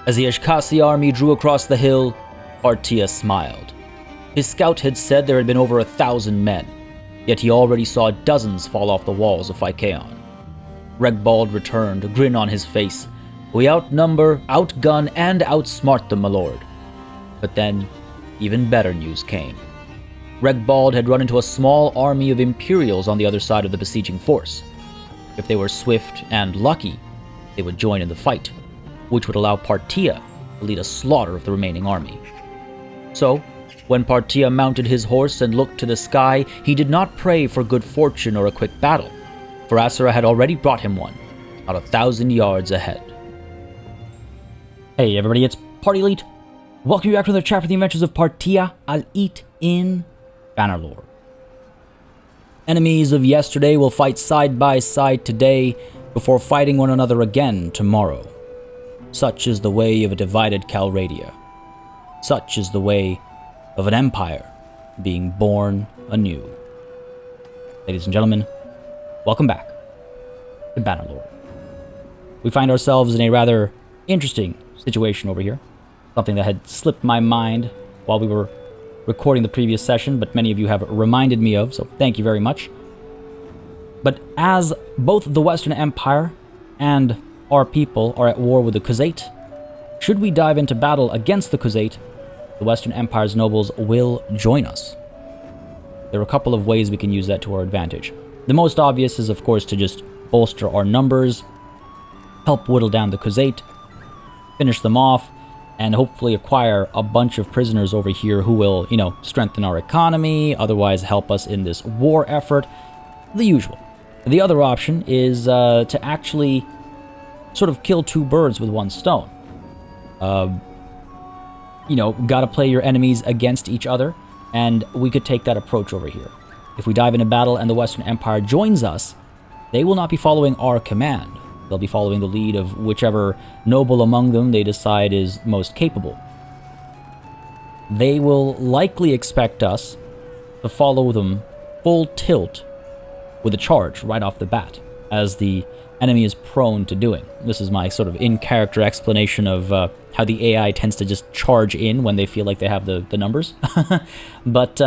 As the Ashkasi army drew across the hill, Partia smiled. His scout had said there had been over 1,000 men, yet he already saw dozens fall off the walls of Phycaon. Regbald returned, a grin on his face. We outnumber, outgun, and outsmart them, my lord. But then, even better news came. Regbald had run into a small army of Imperials on the other side of the besieging force. If they were swift and lucky, they would join in the fight, which would allow Partia to lead a slaughter of the remaining army. So, when Partia mounted his horse and looked to the sky, he did not pray for good fortune or a quick battle, for Aserai had already brought him one, not 1,000 yards ahead. Hey everybody, it's Party Elite. Welcome back to another chapter of the Adventures of Partia al-Eat in Bannerlord. Enemies of yesterday will fight side by side today before fighting one another again tomorrow. Such is the way of a divided Calradia. Such is the way of an empire being born anew. Ladies and gentlemen, welcome back to Bannerlord. We find ourselves in a rather interesting situation over here. Something that had slipped my mind while we were recording the previous session, but many of you have reminded me of, so thank you very much. But as both the Western Empire and our people are at war with the Khuzait, should we dive into battle against the Khuzait, the Western Empire's nobles will join us. There are a couple of ways we can use that to our advantage. The most obvious is, of course, to just bolster our numbers, help whittle down the Khuzait, finish them off, and hopefully acquire a bunch of prisoners over here who will, strengthen our economy, otherwise help us in this war effort. The usual. The other option is to actually sort of kill two birds with one stone. Gotta play your enemies against each other, and we could take that approach over here. If we dive into battle and the Western Empire joins us, they will not be following our command. They'll be following the lead of whichever noble among them they decide is most capable. They will likely expect us to follow them full tilt with a charge right off the bat, as the enemy is prone to doing. This is my sort of in-character explanation of how the AI tends to just charge in when they feel like they have the numbers. But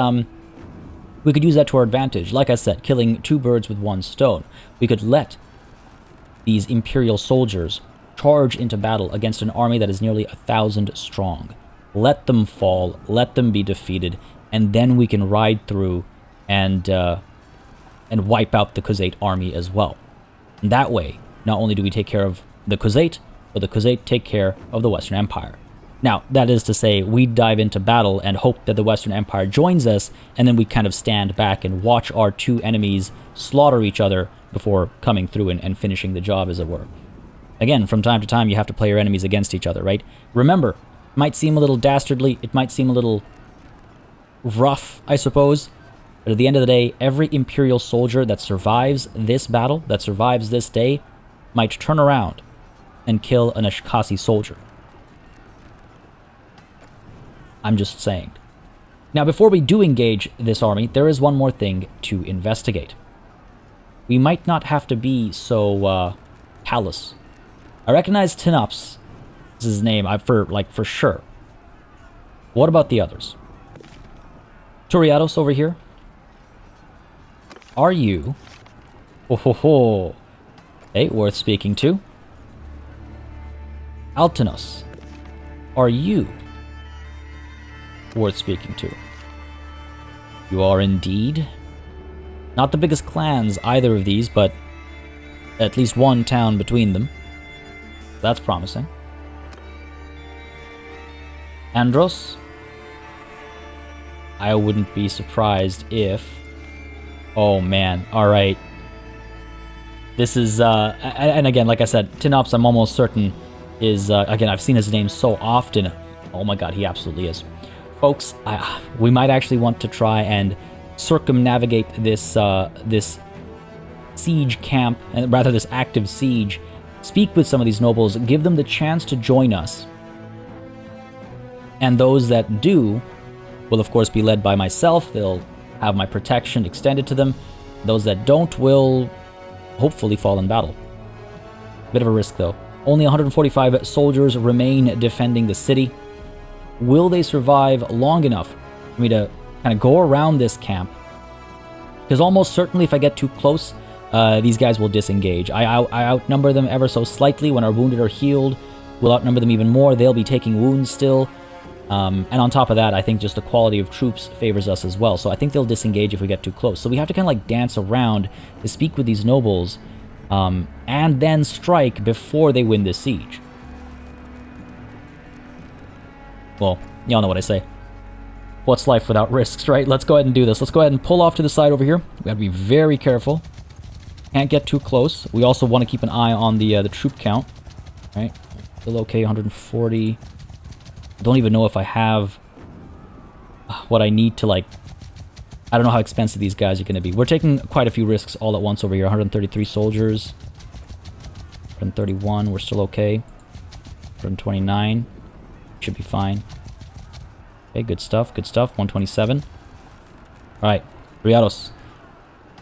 we could use that to our advantage. Like I said, killing two birds with one stone. We could let these Imperial soldiers charge into battle against an army that is nearly 1,000 strong. Let them fall, let them be defeated, and then we can ride through and wipe out the Khuzait army as well. And that way, not only do we take care of the Khuzait, but the Khuzait take care of the Western Empire. Now, that is to say, we dive into battle and hope that the Western Empire joins us, and then we kind of stand back and watch our two enemies slaughter each other before coming through and finishing the job, as it were. Again, from time to time, you have to play your enemies against each other, right? Remember, it might seem a little dastardly, it might seem a little rough, I suppose, but at the end of the day, every Imperial soldier that survives this battle, that survives this day, might turn around and kill an Ashkasi soldier. I'm just saying. Now, before we do engage this army, there is one more thing to investigate. We might not have to be so callous. I recognize Tinops. This is his name, for sure. What about the others? Turiatos over here. Are you... Hey, worth speaking to. Altanos. Are you worth speaking to? You are indeed. Not the biggest clans, either of these, but at least one town between them. That's promising. Andros? I wouldn't be surprised if... Oh man, alright. This is, and again, like I said, Tinops, I'm almost certain, is, again, I've seen his name so often. Oh my god, he absolutely is. Folks, we might actually want to try and circumnavigate this this siege camp, and rather this active siege, speak with some of these nobles, give them the chance to join us. And those that do will of course be led by myself. They'll have my protection extended to them. Those that don't will hopefully fall in battle. Bit of a risk though. Only 145 soldiers remain defending the city. Will they survive long enough for me to kind of go around this camp? Because almost certainly if I get too close, these guys will disengage. I outnumber them ever so slightly. When our wounded are healed, we'll outnumber them even more. They'll be taking wounds still. And on top of that, I think just the quality of troops favors us as well. So I think they'll disengage if we get too close. So we have to kind of like dance around to speak with these nobles, and then strike before they win this siege. Well, y'all know what I say. What's life without risks, right? Let's go ahead and do this. Let's go ahead and pull off to the side over here. We gotta be very careful. Can't get too close. We also want to keep an eye on the troop count. Right? Still okay, 140. I don't even know if I have what I need to, like... I don't know how expensive these guys are going to be. We're taking quite a few risks all at once over here. 133 soldiers. 131, we're still okay. 129. Should be fine. Okay, good stuff, good stuff. 127. Alright, Riados.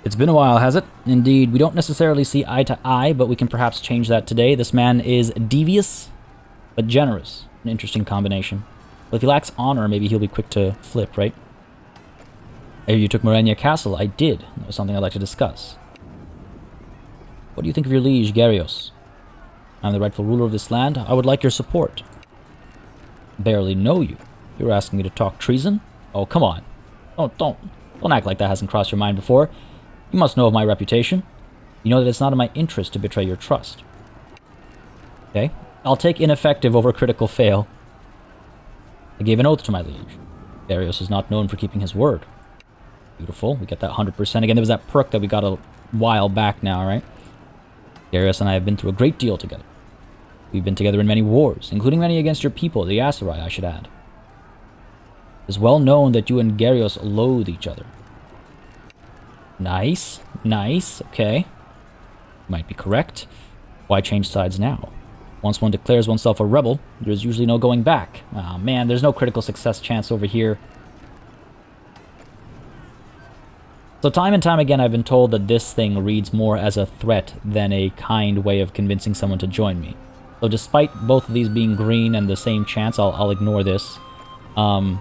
It's been a while, has it? Indeed, we don't necessarily see eye to eye, but we can perhaps change that today. This man is devious, but generous. An interesting combination. But if he lacks honor, maybe he'll be quick to flip, right? Hey, you took Morenia Castle. I did. That was something I'd like to discuss. What do you think of your liege, Garios? I'm the rightful ruler of this land. I would like your support. Barely know you. You're asking me to talk treason? Oh, come on. Don't act like that hasn't crossed your mind before. You must know of my reputation. You know that it's not in my interest to betray your trust. Okay. I'll take ineffective over critical fail. I gave an oath to my liege. Darius is not known for keeping his word. Beautiful. We get that 100%. Again, there was that perk that we got a while back now, right? Darius and I have been through a great deal together. We've been together in many wars, including many against your people, the Aserai, I should add. It is well known that you and Garios loathe each other. Nice. Nice. Okay. Might be correct. Why change sides now? Once one declares oneself a rebel, there's usually no going back. Oh man, there's no critical success chance over here. So time and time again I've been told that this thing reads more as a threat than a kind way of convincing someone to join me. So despite both of these being green and the same chance, I'll ignore this. I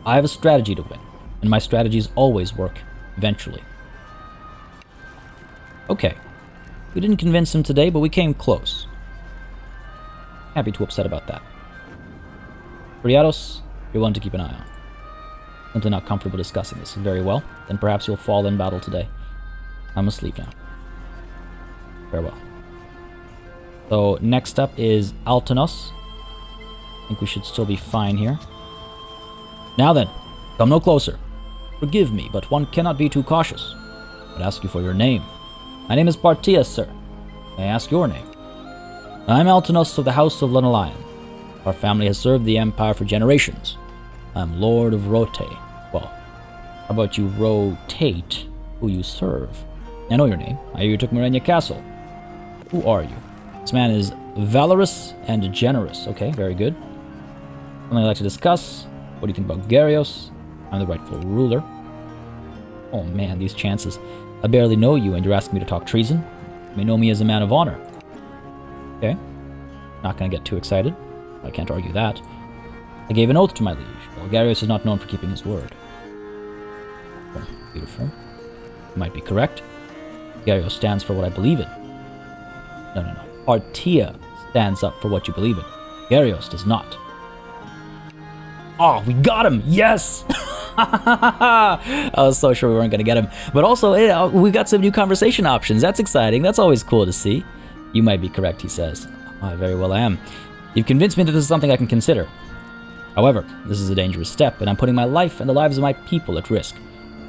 have a strategy to win, and my strategies always work, eventually. Okay. We didn't convince him today, but we came close. Can't be too upset about that. Riados, you're one to keep an eye on. Simply not comfortable discussing this. Very well. Then perhaps you'll fall in battle today. I must leave now. Farewell. So, next up is Altanos. I think we should still be fine here. Now then, come no closer. Forgive me, but one cannot be too cautious. I'd ask you for your name. My name is Partias, sir. May I ask your name? I'm Altanos of the House of Lanalayan. Our family has served the Empire for generations. I'm Lord of Rote. Well, how about you rotate who you serve? I know your name. I hear you took Morenia Castle. Who are you? This man is valorous and generous. Okay, very good. Something I'd like to discuss. What do you think about Garios? I'm the rightful ruler. Oh man, these chances. I barely know you and you're asking me to talk treason? You may know me as a man of honor. Okay. Not gonna get too excited. I can't argue that. I gave an oath to my liege. Well, Garios is not known for keeping his word. Oh, beautiful. You might be correct. Garios stands for what I believe in. No. Partia stands up for what you believe in. Garios does not. Oh, we got him! Yes! I was so sure we weren't going to get him. But also, we got some new conversation options. That's exciting. That's always cool to see. You might be correct, he says. I very well am. You've convinced me that this is something I can consider. However, this is a dangerous step, and I'm putting my life and the lives of my people at risk.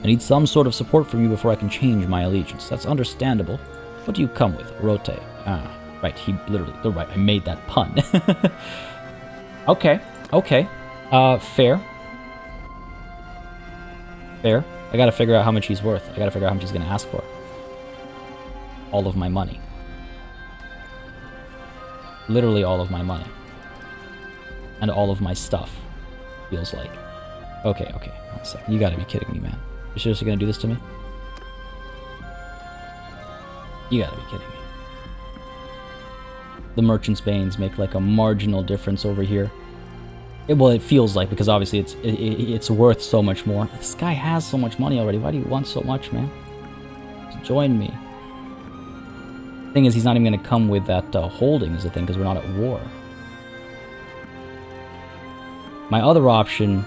I need some sort of support from you before I can change my allegiance. That's understandable. What do you come with? Rote. Ah, right, he literally... You're right, I made that pun. Okay. Fair. Fair. I gotta figure out how much he's worth. I gotta figure out how much he's gonna ask for. All of my money. Literally all of my money. And all of my stuff. Feels like. Okay. 1 second. You gotta be kidding me, man. You're seriously gonna do this to me? You gotta be kidding me. the merchant's banes make like a marginal difference over here. Well, it feels like, because obviously it's worth so much more. This guy has so much money already. Why do you want so much, man? Just join me. Thing is, he's not even going to come with that holding is the thing, because we're not at war. My other option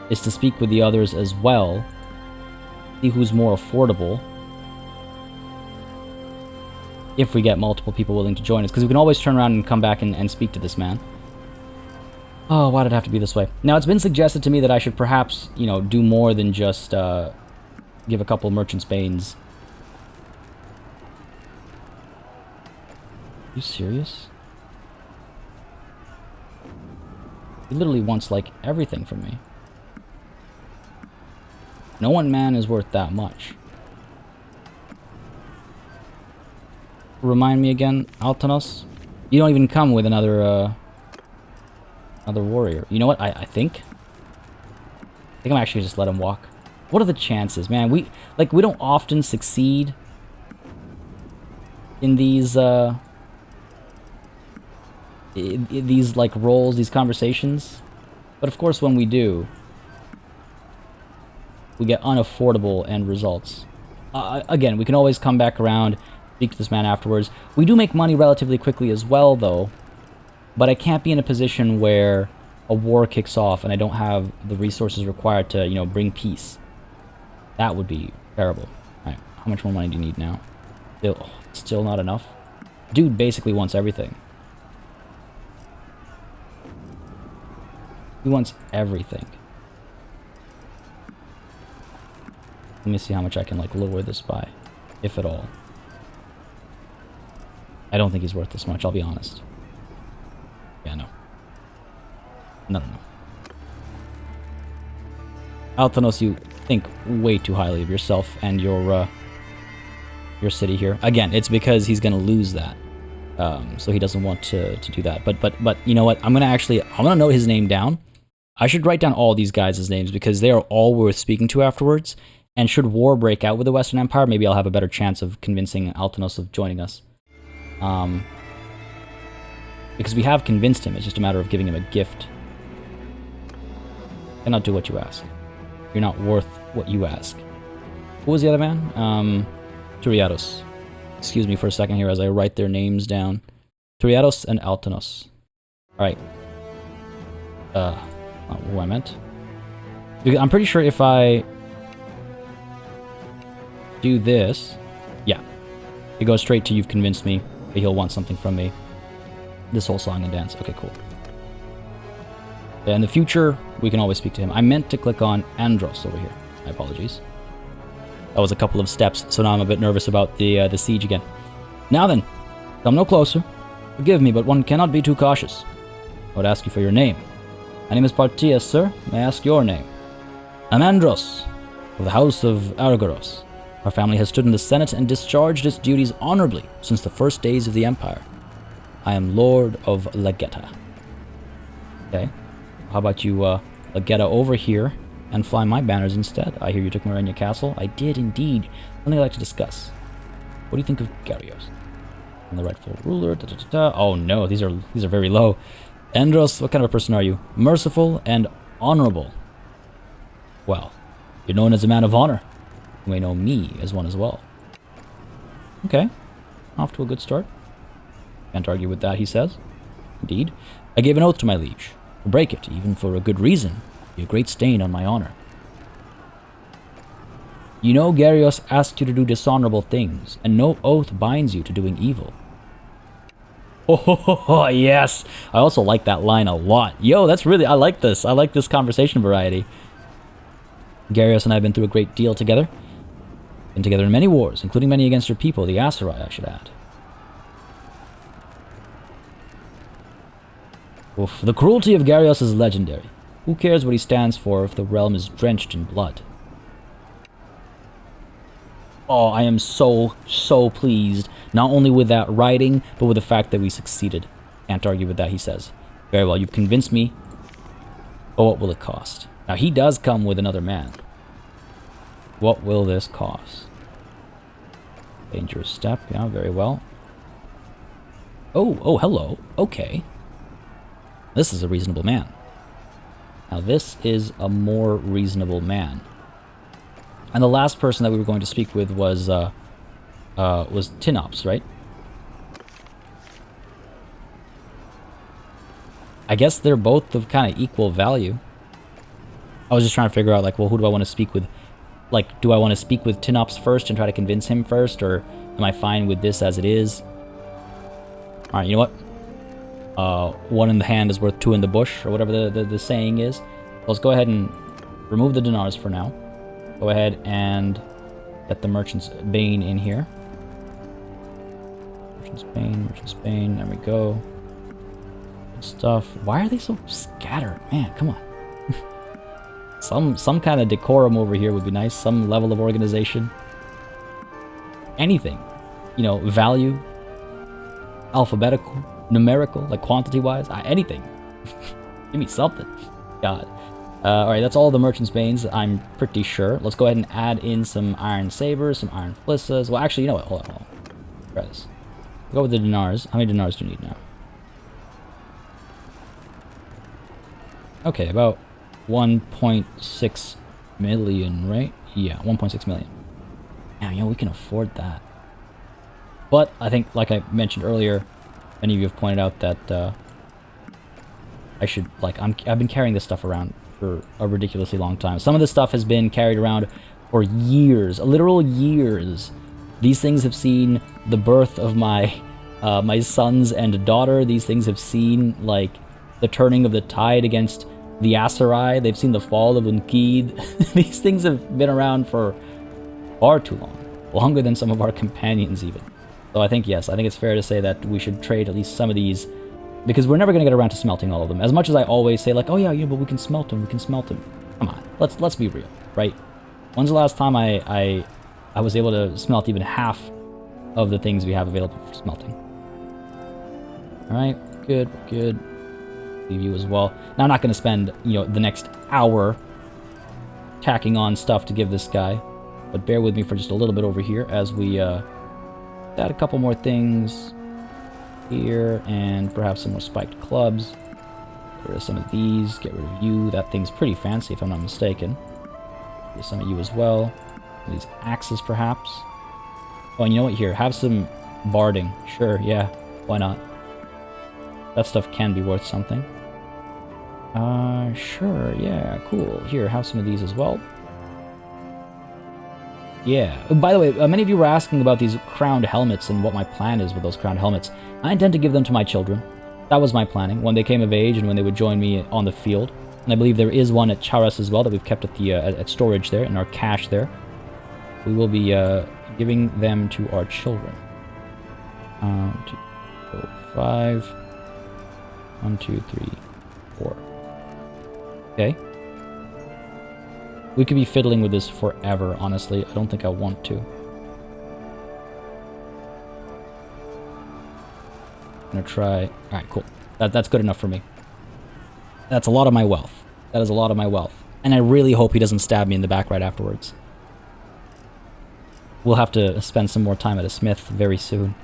is to speak with the others as well, see who's more affordable, if we get multiple people willing to join us, because we can always turn around and come back and speak to this man. Oh, why did it have to be this way? Now, it's been suggested to me that I should perhaps, you know, do more than just give a couple merchants banes. Are you serious? He literally wants, like, everything from me. No one man is worth that much. Remind me again, Altanos? You don't even come with another warrior. You know what? I think I'm actually just let him walk. What are the chances, man? We don't often succeed in these like roles, these conversations. But of course, when we do, we get unaffordable end results. Again, we can always come back around, speak to this man afterwards. We do make money relatively quickly as well, though. But I can't be in a position where a war kicks off and I don't have the resources required to, you know, bring peace. That would be terrible. Alright, how much more money do you need now? Still not enough? Dude basically wants everything. He wants everything. Let me see how much I can, like, lower this by, if at all. I don't think he's worth this much, I'll be honest. Yeah, no. No. Altanos, you think way too highly of yourself and your city here. Again, it's because he's gonna lose that. So he doesn't want to do that. But you know what? I'm gonna note his name down. I should write down all these guys' names because they are all worth speaking to afterwards. And should war break out with the Western Empire, maybe I'll have a better chance of convincing Altanos of joining us. Because we have convinced him, it's just a matter of giving him a gift. Cannot do what you ask. You're not worth what you ask. Who was the other man? Turiados. Excuse me for a second here as I write their names down. Turiados and Altanos. Alright. Not who I meant. I'm pretty sure if I do this, yeah, it goes straight to "you've convinced me," he'll want something from me. This whole song and dance. Okay, cool. In the future, we can always speak to him. I meant to click on Andros over here. My apologies. That was a couple of steps, so now I'm a bit nervous about the siege again. Now then, come no closer. Forgive me, but one cannot be too cautious. I would ask you for your name. My name is Partias, sir. May I ask your name? I'm Andros, of the House of Argyros. Our family has stood in the Senate and discharged its duties honorably since the first days of the Empire. I am Lord of Legetta. Okay. How about you, Legetta over here and fly my banners instead? I hear you took Morenia Castle. I did indeed. Something I'd like to discuss. What do you think of Gyarios? And the rightful ruler. Oh no, these are very low. Andros, what kind of a person are you? Merciful and honorable. Well, you're known as a man of honor. You may know me as one as well. Okay. Off to a good start. Can't argue with that, he says. Indeed. I gave an oath to my liege. To break it, even for a good reason, would be a great stain on my honor. You know Gyarios asked you to do dishonorable things, and no oath binds you to doing evil. Oh, yes! I also like that line a lot. Yo, that's really... I like this. I like this conversation variety. Gyarios and I have been through a great deal together. Been together in many wars, including many against your people, the Aserai, I should add. Oof, the cruelty of Gyarios is legendary. Who cares what he stands for if the realm is drenched in blood? Oh, I am so pleased. Not only with that writing, but with the fact that we succeeded. Can't argue with that, he says. Very well, you've convinced me. But what will it cost? Now, he does come with another man. What will this cost? Dangerous step, yeah, very well. Oh, hello. Okay. This is a reasonable man. Now this is a more reasonable man. And the last person that we were going to speak with was Tinops, right? I guess they're both of kind of equal value. I was just trying to figure out, like, well, who do I want to speak with? Like, do I want to speak with Tinops first and try to convince him first, or am I fine with this as it is? Alright, you know what? One in the hand is worth two in the bush, or whatever the saying is. Let's go ahead and remove the dinars for now. Go ahead and get the Merchant's Bane in here. Merchant's Bane, there we go. Good stuff. Why are they so scattered? Man, come on. Some kind of decorum over here would be nice. Some level of organization. Anything. You know, value. Alphabetical. Numerical. Like quantity-wise. Anything. Give me something. God. Alright, that's all the Merchant's Banes, I'm pretty sure. Let's go ahead and add in some Iron Sabers, some Iron Flissas. Well, actually, you know what? Hold on. Try this. Go with the dinars. How many dinars do you need now? Okay, about 1.6 million, right? Yeah, 1.6 million. Now, you know, we can afford that. But I think, like I mentioned earlier, many of you have pointed out that I should, like, I've been carrying this stuff around for a ridiculously long time. Some of this stuff has been carried around for years, literal years. These things have seen the birth of my my sons and daughter. These things have seen, like, the turning of the tide against the Aserai. They've seen the fall of Unkid. These things have been around for far too long. Longer than some of our companions, even. So I think, yes, I think it's fair to say that we should trade at least some of these, because we're never going to get around to smelting all of them. As much as I always say, like, oh yeah, but we can smelt them, Come on, let's be real, right? When's the last time I was able to smelt even half of the things we have available for smelting? Alright, good. Leave you as well. Now, I'm not going to spend, you know, the next hour tacking on stuff to give this guy, but bear with me for just a little bit over here as we add a couple more things here, and perhaps some more spiked clubs. Get rid of some of these, get rid of you. That thing's pretty fancy if I'm not mistaken. Get some of you as well. These axes perhaps. Oh, and you know what, here, have some barding. Sure, yeah, why not? That stuff can be worth something. Sure, yeah, cool. Here, have some of these as well. Yeah. By the way, many of you were asking about these crowned helmets and what my plan is with those crowned helmets. I intend to give them to my children. That was my planning, when they came of age and when they would join me on the field. And I believe there is one at Charas as well that we've kept at the at storage there, in our cache there. We will be giving them to our children. 2, 4, 5. 1, 2, 3, 4. Okay. We could be fiddling with this forever, honestly. I don't think I want to. I'm gonna try. Alright, cool. That's good enough for me. That's a lot of my wealth. That is a lot of my wealth. And I really hope he doesn't stab me in the back right afterwards. We'll have to spend some more time at a smith very soon.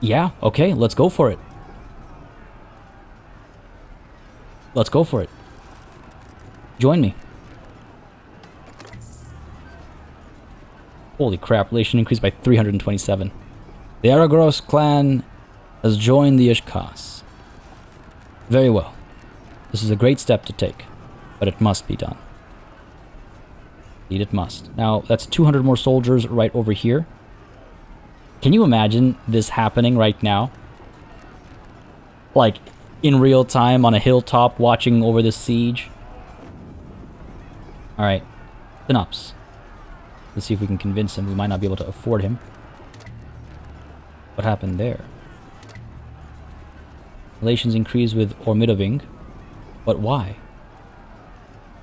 Yeah, okay, let's go for it. Let's go for it. Join me. Holy crap, relation increased by 327. The Aragros clan has joined the Ishkas. Very well. This is a great step to take, but it must be done. Indeed it must. Now, that's 200 more soldiers right over here. Can you imagine this happening right now? Like, in real time on a hilltop watching over the siege? Alright. Synops. Let's see if we can convince him. We might not be able to afford him. What happened there? Relations increased with Ormidoving. But why?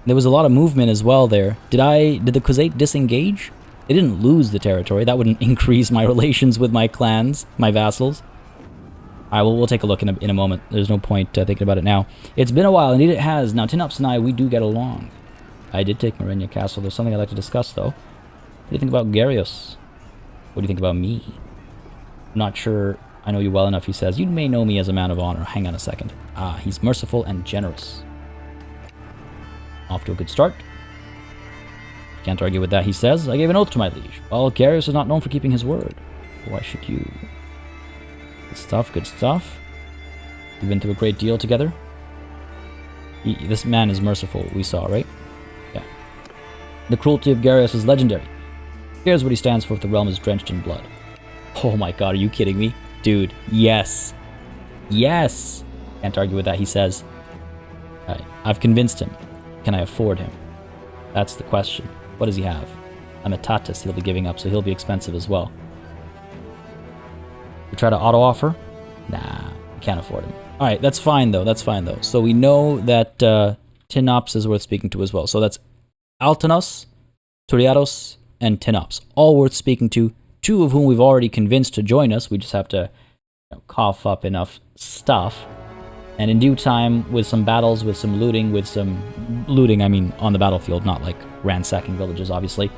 There was a lot of movement as well there. Did the Khuzait disengage? They didn't lose the territory. That wouldn't increase my relations with my clans, my vassals. Alright, we'll take a look in a moment. There's no point thinking about it now. It's been a while, indeed it has. Now, Tinops and I, we do get along. I did take Marenia Castle. There's something I'd like to discuss, though. What do you think about Garios? What do you think about me? I'm not sure I know you well enough, he says. You may know me as a man of honor. Hang on a second. Ah, he's merciful and generous. Off to a good start. Can't argue with that, he says. I gave an oath to my liege. Well, Garius is not known for keeping his word. Why should you? Good stuff, good stuff. We've been through a great deal together. This man is merciful, we saw, right? Yeah. The cruelty of Garius is legendary. Here's what he stands for if the realm is drenched in blood. Oh my god, are you kidding me? Dude, yes. Yes! Can't argue with that, he says. Alright, I've convinced him. Can I afford him? That's the question. What does he have? I'm a Tatus he'll be giving up, so he'll be expensive as well. We try to auto-offer? Nah, we can't afford him. Alright, that's fine though, that's fine though. So we know that Tinops is worth speaking to as well. So that's Altanos, Turiados, and Tinops. All worth speaking to. 2 of whom we've already convinced to join us. We just have to cough up enough stuff. And in due time, with some battles, with some looting, I mean on the battlefield, not like ransacking villages, obviously.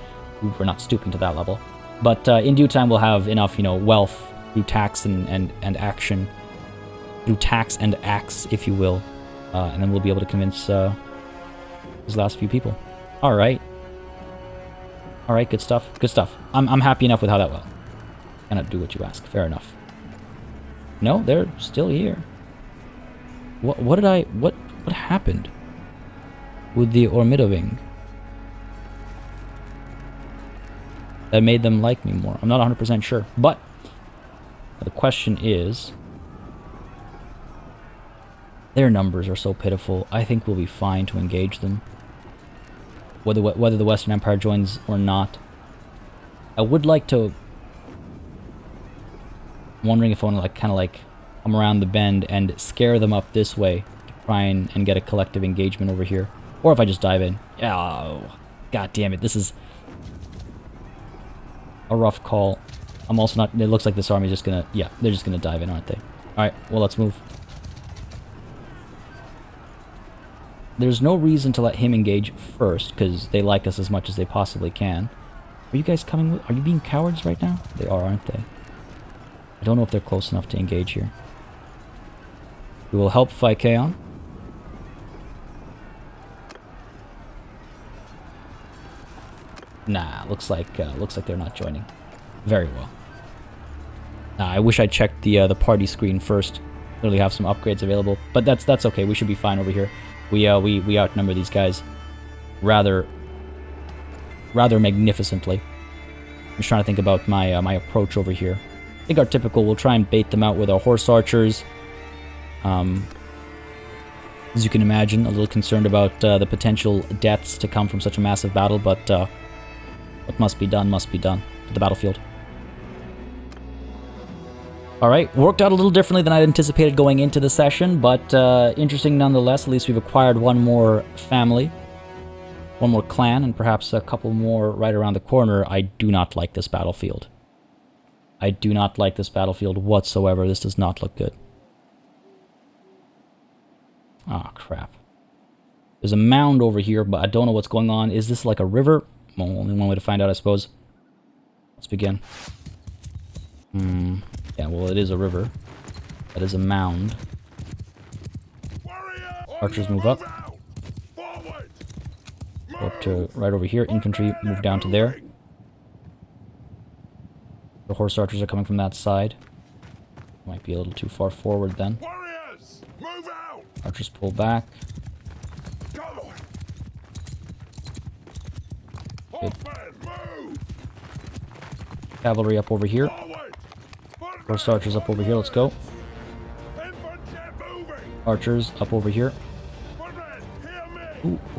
We're not stooping to that level. But in due time, we'll have enough, wealth through tax and action. Through tax and axe, if you will. And then we'll be able to convince these last few people. Alright. Alright, good stuff. Good stuff. I'm happy enough with how that went. Cannot do what you ask. Fair enough. No, they're still here. What happened with the Ormidoving that made them like me more? I'm not 100% sure, but the question is, their numbers are so pitiful. I think we'll be fine to engage them, whether the Western Empire joins or not. I would like to. I'm wondering if I want to kind of come around the bend and scare them up this way to try and get a collective engagement over here. Or if I just dive in. Oh, god damn it. This is a rough call. I'm also not... It looks like this army is just gonna... Yeah, they're just gonna dive in, aren't they? Alright, well, let's move. There's no reason to let him engage first, because they like us as much as they possibly can. Are you guys coming with... Are you being cowards right now? They are, aren't they? I don't know if they're close enough to engage here. We will help Phykeon. Nah, looks like they're not joining. Very well. Nah, I wish I checked the party screen first. Literally have some upgrades available, but that's okay. We should be fine over here. We outnumber these guys rather magnificently. I'm just trying to think about my my approach over here. I think our typical, we'll try and bait them out with our horse archers. As you can imagine, a little concerned about the potential deaths to come from such a massive battle, but what must be done to the battlefield. Alright, worked out a little differently than I'd anticipated going into the session, but interesting nonetheless. At least we've acquired one more family, one more clan, and perhaps a couple more right around the corner. I do not like this battlefield. I do not like this battlefield whatsoever. This does not look good. Ah, crap. There's a mound over here, but I don't know what's going on. Is this like a river? Well, only one way to find out, I suppose. Let's begin. Yeah, well, it is a river. That is a mound. Archers move up. Go up to right over here. Infantry move down to there. The horse archers are coming from that side. Might be a little too far forward then. Archers pull back. Good. Cavalry up over here. Horse archers up over here. Let's go. Archers up over here.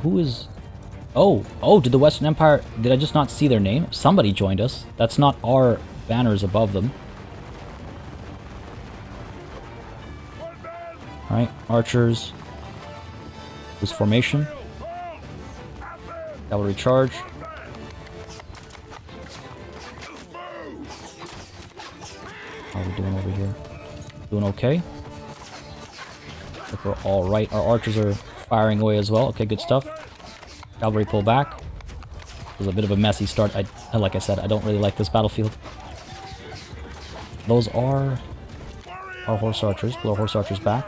Who is... Oh, did the Western Empire... Did I just not see their name? Somebody joined us. That's not our banners above them. Alright, archers. This formation. Cavalry charge. How are we doing over here? Doing okay. I think we're alright. Our archers are firing away as well. Okay, good stuff. Cavalry pull back. It was a bit of a messy start. Like I said, I don't really like this battlefield. those are our horse archers. Pull our horse archers back.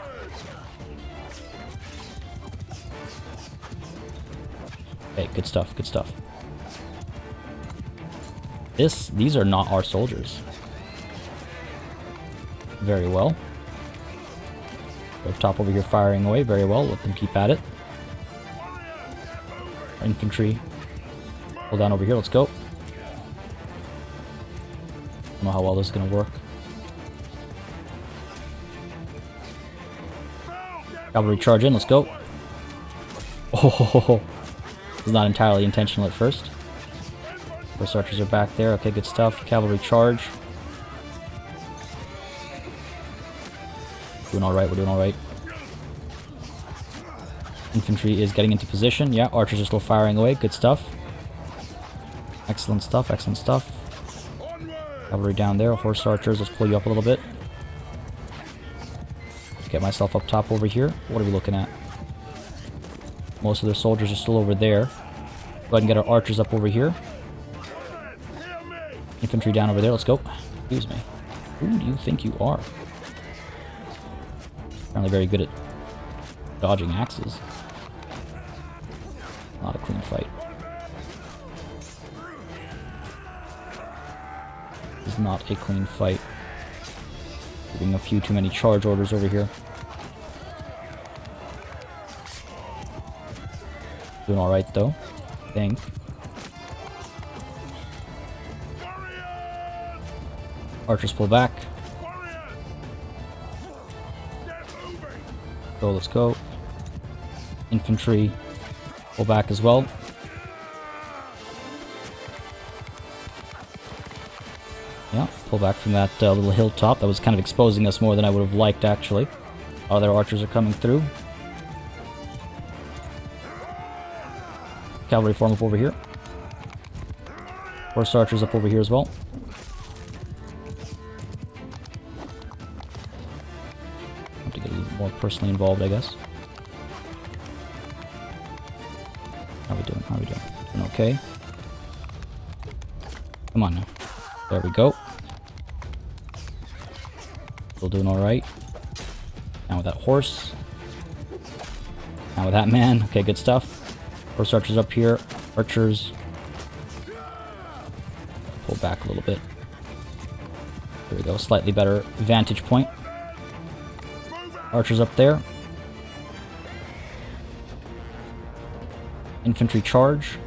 Okay, good stuff, good stuff. These are not our soldiers. Very well. We're up top over here firing away. Very well. Let them keep at it. Our infantry. Pull down over here. Let's go. Don't know how well this is going to work. Cavalry charge in. Let's go. Oh, this is not entirely intentional at first. Horse archers are back there. Okay, good stuff. Cavalry charge. Doing alright, we're doing alright. Infantry is getting into position. Yeah, archers are still firing away. Good stuff. Excellent stuff, excellent stuff. Cavalry down there. Horse archers, let's pull you up a little bit. Get myself up top over here. What are we looking at? Most of their soldiers are still over there. Go ahead and get our archers up over here. Infantry down over there. Let's go. Excuse me. Who do you think you are? Apparently very good at dodging axes. Not a clean fight. This is not a clean fight. Giving a few too many charge orders over here. Doing alright though, I think. Archers pull back. Go, let's go. Infantry pull back as well. Yeah, pull back from that little hilltop. That was kind of exposing us more than I would have liked, actually. Other archers are coming through. Cavalry form up over here. Horse archers up over here as well. Have to get a little more personally involved, I guess. How are we doing? How are we doing? Doing okay? Come on now. There we go. Still doing alright. Now with that horse. Now with that man. Okay, good stuff. Horse archers up here. Archers. Pull back a little bit. There we go. Slightly better vantage point. Archers up there. Infantry charge.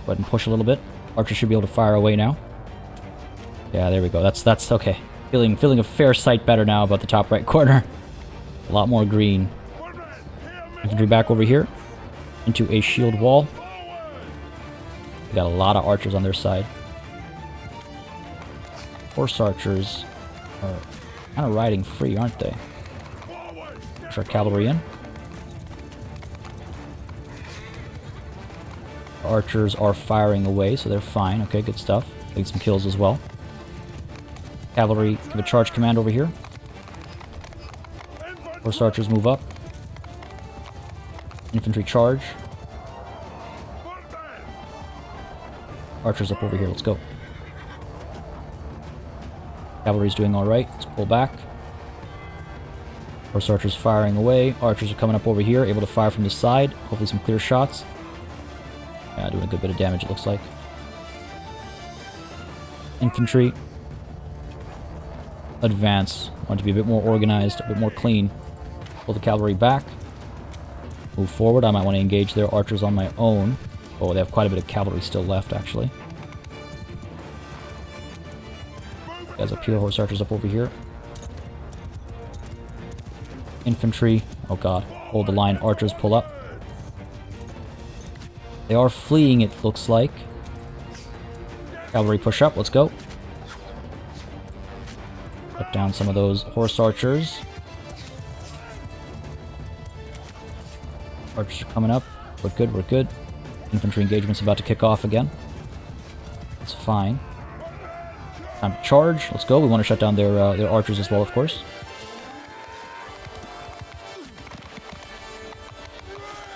Go ahead and push a little bit. Archers should be able to fire away now. Yeah, there we go. That's okay. Feeling a fair sight better now about the top right corner. A lot more green. Infantry back over here. Into a shield wall. We got a lot of archers on their side. Horse archers are kind of riding free, aren't they? Push our cavalry in. Archers are firing away, so they're fine. Okay, good stuff. Getting some kills as well. Cavalry, give a charge command over here. Horse archers move up. Infantry charge. Archers up over here, let's go. Cavalry's doing alright, let's pull back. Horse archers firing away. Archers are coming up over here, able to fire from the side. Hopefully some clear shots. Yeah, doing a good bit of damage, it looks like. Infantry. Advance. Want to be a bit more organized, a bit more clean. Pull the cavalry back. Move forward. I might want to engage their archers on my own. Oh, they have quite a bit of cavalry still left, actually. Guys up here, horse archers up over here. Infantry. Oh god. Hold the line. Archers pull up. They are fleeing, it looks like. Cavalry push up. Let's go. Cut down some of those horse archers. Archers are coming up. We're good, we're good. Infantry engagement's about to kick off again. That's fine. Time to charge. Let's go. We want to shut down their archers as well, of course.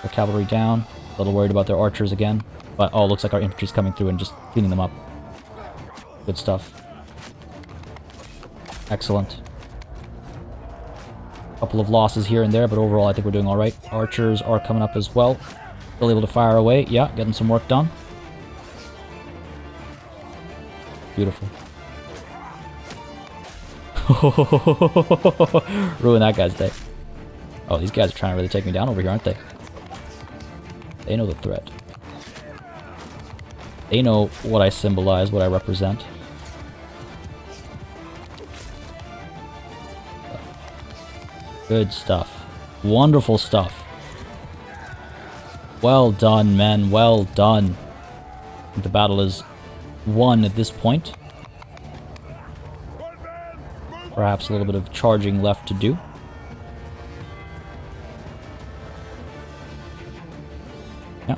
The cavalry down. A little worried about their archers again. But, oh, looks like our infantry's coming through and just cleaning them up. Good stuff. Excellent. Couple of losses here and there, but overall I think we're doing alright. Archers are coming up as well. Still able to fire away. Yeah, getting some work done. Beautiful. Ruin that guy's day. Oh, these guys are trying to really take me down over here, aren't they? They know the threat. They know what I symbolize, what I represent. Good stuff. Wonderful stuff. Well done, men. Well done. I think the battle is won at this point. Perhaps a little bit of charging left to do. Yeah.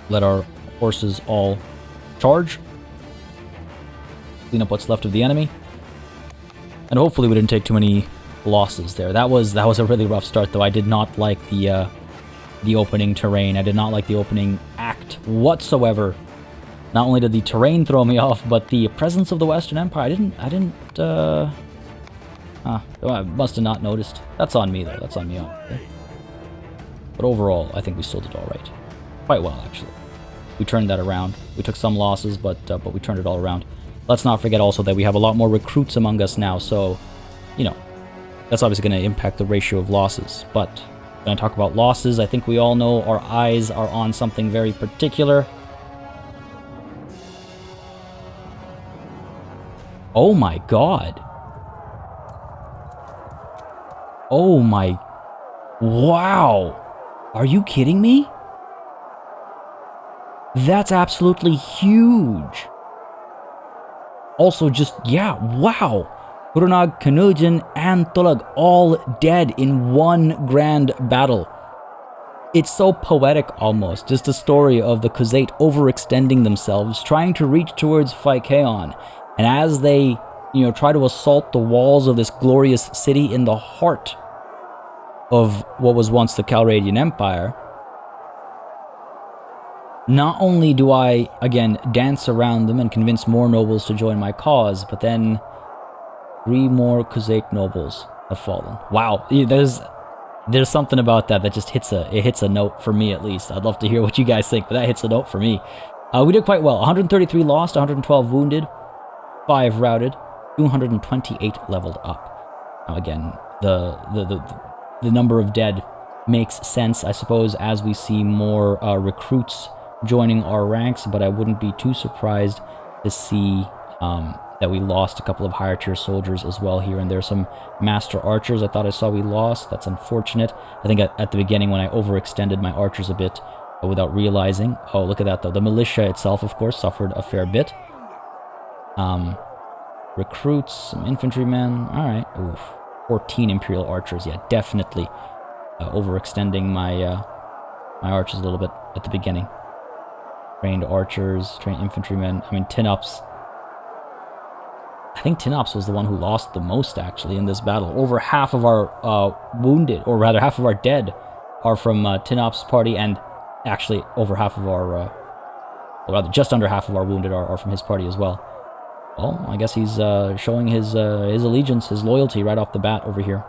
Let our horses all charge. Clean up what's left of the enemy. And hopefully we didn't take too many losses there. That was a really rough start, though. I did not like the opening terrain. I did not like the opening act whatsoever. Not only did the terrain throw me off, but the presence of the Western Empire. I must have not noticed. That's on me, though. That's on me. Okay. But overall, I think we still did all right. Quite well, actually. We turned that around. We took some losses, but we turned it all around. Let's not forget also that we have a lot more recruits among us now, so, you know, that's obviously going to impact the ratio of losses. But when I talk about losses, I think we all know our eyes are on something very particular. Oh my god. Oh my... Wow. Are you kidding me? That's absolutely huge. Also just, yeah, wow. Hurnag, Kanujin, and Tulag all dead in one grand battle. It's so poetic almost, just a story of the Khuzait overextending themselves, trying to reach towards Phykeon. And as they, you know, try to assault the walls of this glorious city in the heart of what was once the Calradian Empire, not only do I, again, dance around them and convince more nobles to join my cause, but then 3 more Khuzait nobles have fallen. Wow, there's something about that just hits a note for me, at least. I'd love to hear what you guys think, but that hits a note for me. We did quite well. 133 lost, 112 wounded, 5 routed, 228 leveled up. Now again, the number of dead makes sense, I suppose, as we see more recruits joining our ranks, but I wouldn't be too surprised to see that we lost a couple of higher tier soldiers as well here and there. Some master archers I thought I saw we lost. That's unfortunate. I think at the beginning when I overextended my archers a bit without realizing. Oh, look at that though. The militia itself, of course, suffered a fair bit. Recruits, some infantrymen. Alright. Oof. 14 Imperial archers. Yeah, definitely overextending my archers a little bit at the beginning. Trained archers, trained infantrymen. I mean, Tinops. I think Tinops was the one who lost the most, actually, in this battle. Over half of our wounded, or rather half of our dead, are from Tinops' party, and actually over half of our, or rather just under half of our wounded are from his party as well. Well, I guess he's showing his allegiance, his loyalty right off the bat over here.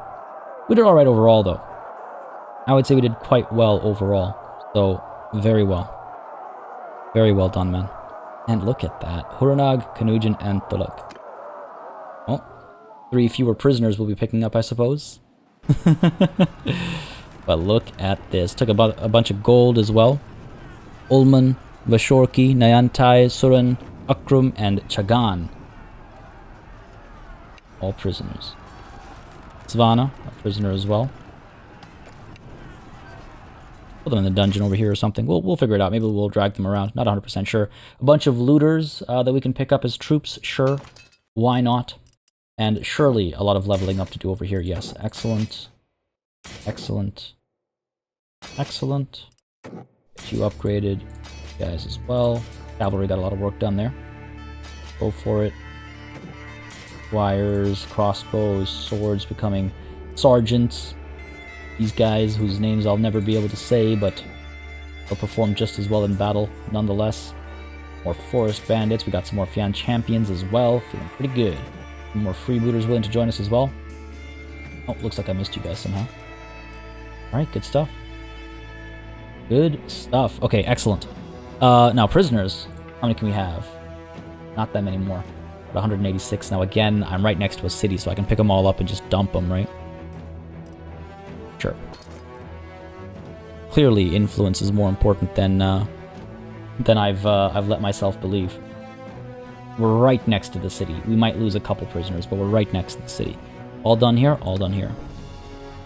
We did alright overall, though. I would say we did quite well overall. So, very well. Very well done, man. And look at that. Hurnag, Kanujin, and Tulak. Well, 3 fewer prisoners we'll be picking up, I suppose. But look at this. Took about a bunch of gold as well. Ulman, Vashorki, Nayantai, Suran, Akrum, and Chagan. All prisoners. Svana, a prisoner as well. Put them in the dungeon over here or something. We'll figure it out. Maybe we'll drag them around. Not 100% sure. A bunch of looters that we can pick up as troops. Sure. Why not? And surely a lot of leveling up to do over here. Yes. Excellent. Excellent. Excellent. Get you upgraded. You guys as well. Cavalry got a lot of work done there. Go for it. Squires, crossbows, swords becoming sergeants. These guys, whose names I'll never be able to say, but they'll perform just as well in battle, nonetheless. More forest bandits. We got some more Fian champions as well. Feeling pretty good. More freebooters willing to join us as well. Oh, looks like I missed you guys somehow. Alright, good stuff. Good stuff. Okay, excellent. Now, prisoners. How many can we have? Not that many more. 186. Now, again, I'm right next to a city, so I can pick them all up and just dump them, right? Sure. Clearly, influence is more important than I've let myself believe. We're right next to the city. We might lose a couple prisoners, but we're right next to the city. All done here? All done here.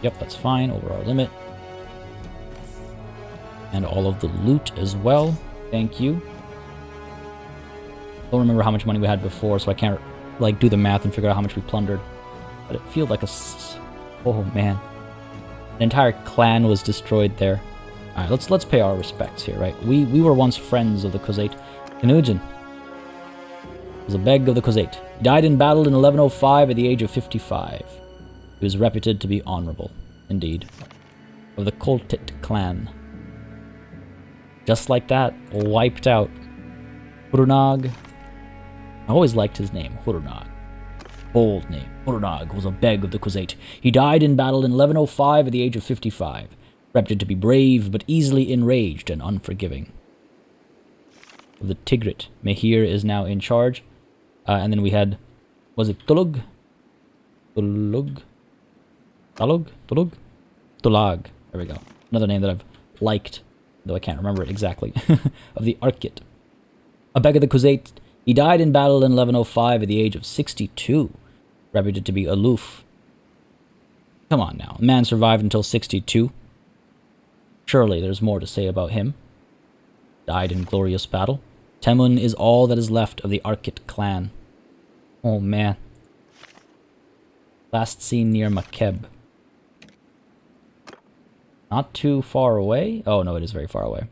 Yep, that's fine. Over our limit. And all of the loot as well. Thank you. Don't remember how much money we had before, so I can't, like, do the math and figure out how much we plundered. But it feels like a... Oh, man. An entire clan was destroyed there. Alright, let's pay our respects here, right? We were once friends of the Khuzait. Kanujin was a beg of the Khuzait. He died in battle in 1105 at the age of 55. He was reputed to be honorable, indeed. Of the Koltit clan. Just like that, wiped out. Hurunag. I always liked his name, Hurunag. Bold name. Hurunag was a beg of the Khuzait. He died in battle in 1105 at the age of 55. Reputed to be brave, but easily enraged and unforgiving. Of the Tigrit, Mehir is now in charge. And then we had, was it Tulug? Tulug? Talug? Tulug? Tulag. There we go. Another name that I've liked, though I can't remember it exactly. Of the Arkit. A beg of the Khuzait. He died in battle in 1105 at the age of 62. Reputed to be aloof. Come on now. A man survived until 62. Surely there's more to say about him. Died in glorious battle. Temun is all that is left of the Arkit clan. Oh man. Last seen near Makeb. Not too far away? Oh no, it is very far away.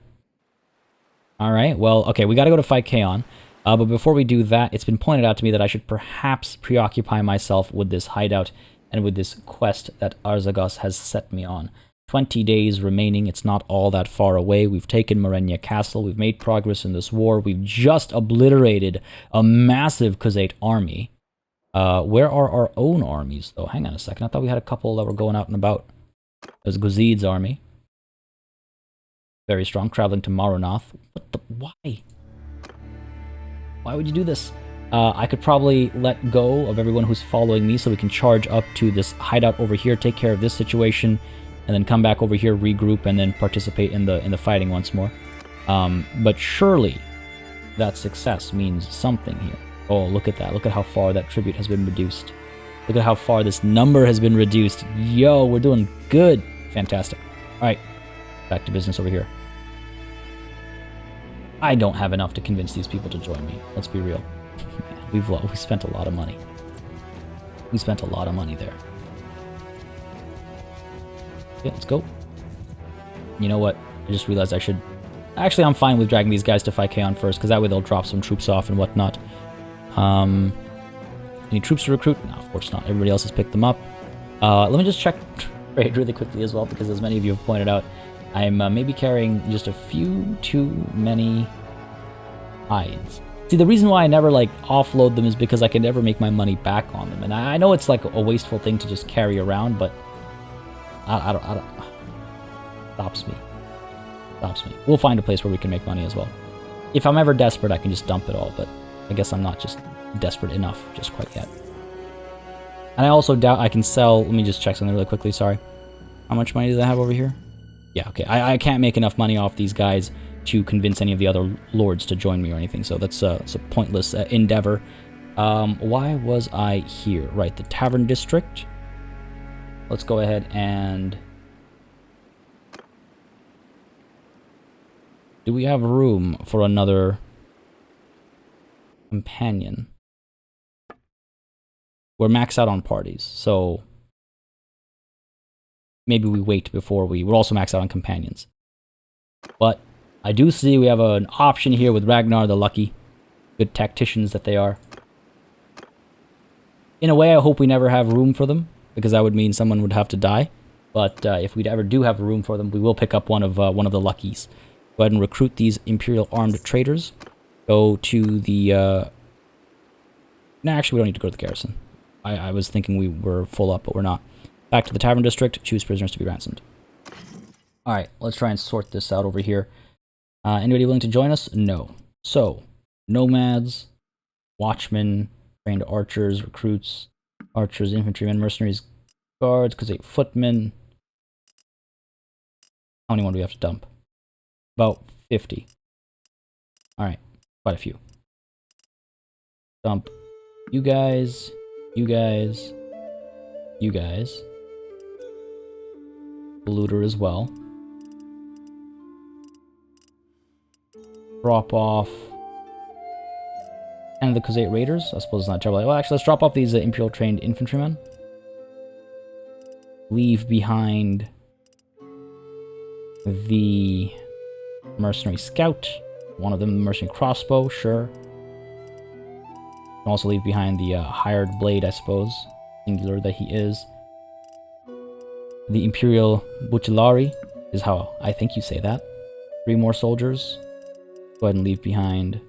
Alright, well, okay, we gotta go to fight Kaon. But before we do that, it's been pointed out to me that I should perhaps preoccupy myself with this hideout and with this quest that Arzagos has set me on. 20 days remaining. It's not all that far away. We've taken Morenya Castle. We've made progress in this war. We've just obliterated a massive Khuzait army. Where are our own armies, though? Hang on a second. I thought we had a couple that were going out and about. There's Guzid's army. Very strong. Traveling to Marunath. What the... Why? Why would you do this? I could probably let go of everyone who's following me so we can charge up to this hideout over here, take care of this situation, and then come back over here, regroup, and then participate in the fighting once more. But surely that success means something here. Oh, look at that. Look at how far that tribute has been reduced. Look at how far this number has been reduced. Yo, we're doing good. Fantastic. Alright, back to business over here. I don't have enough to convince these people to join me. Let's be real. Man, we spent a lot of money. We spent a lot of money there. Okay, let's go. You know what? I just realized I should... Actually, I'm fine with dragging these guys to fight Kaon first, because that way they'll drop some troops off and whatnot. Any troops to recruit? No, of course not. Everybody else has picked them up. Let me just check trade really quickly as well, because as many of you have pointed out, I'm maybe carrying just a few too many hides. See, the reason why I never, like, offload them is because I can never make my money back on them. And I know it's, like, a wasteful thing to just carry around, but I don't... Stops me. Stops me. We'll find a place where we can make money as well. If I'm ever desperate, I can just dump it all, but I guess I'm not just desperate enough just quite yet. And I also doubt I can sell... Let me just check something really quickly, sorry. How much money do I have over here? Yeah, okay. I can't make enough money off these guys to convince any of the other lords to join me or anything, so that's a pointless endeavor. Why was I here? Right, the Tavern District. Let's go ahead and... Do we have room for another companion? We're maxed out on parties, so maybe we wait before we're also maxed out on companions. But I do see we have an option here with Ragnar the Lucky. Good tacticians that they are. In a way, I hope we never have room for them, because that would mean someone would have to die. But if we ever do have room for them, we will pick up one of the Luckies. Go ahead and recruit these Imperial armed traders. Go to the... No, actually, we don't need to go to the garrison. I was thinking we were full up, but we're not. Back to the Tavern District. Choose prisoners to be ransomed. Alright, let's try and sort this out over here. Anybody willing to join us? No. So, nomads, watchmen, trained archers, recruits, archers, infantrymen, mercenaries, guards, Khazate footmen. How many more do we have to dump? About 50. Alright, quite a few. Dump you guys, you guys, you guys. The looter as well. Drop off. And the Khazate raiders. I suppose it's not terrible. Well, actually, let's drop off these Imperial trained infantrymen. Leave behind the mercenary scout. One of them, the mercenary crossbow, sure. Also leave behind the hired blade, I suppose. Singular that he is. The Imperial Butilari is how I think you say that. 3 more soldiers. Go ahead and leave behind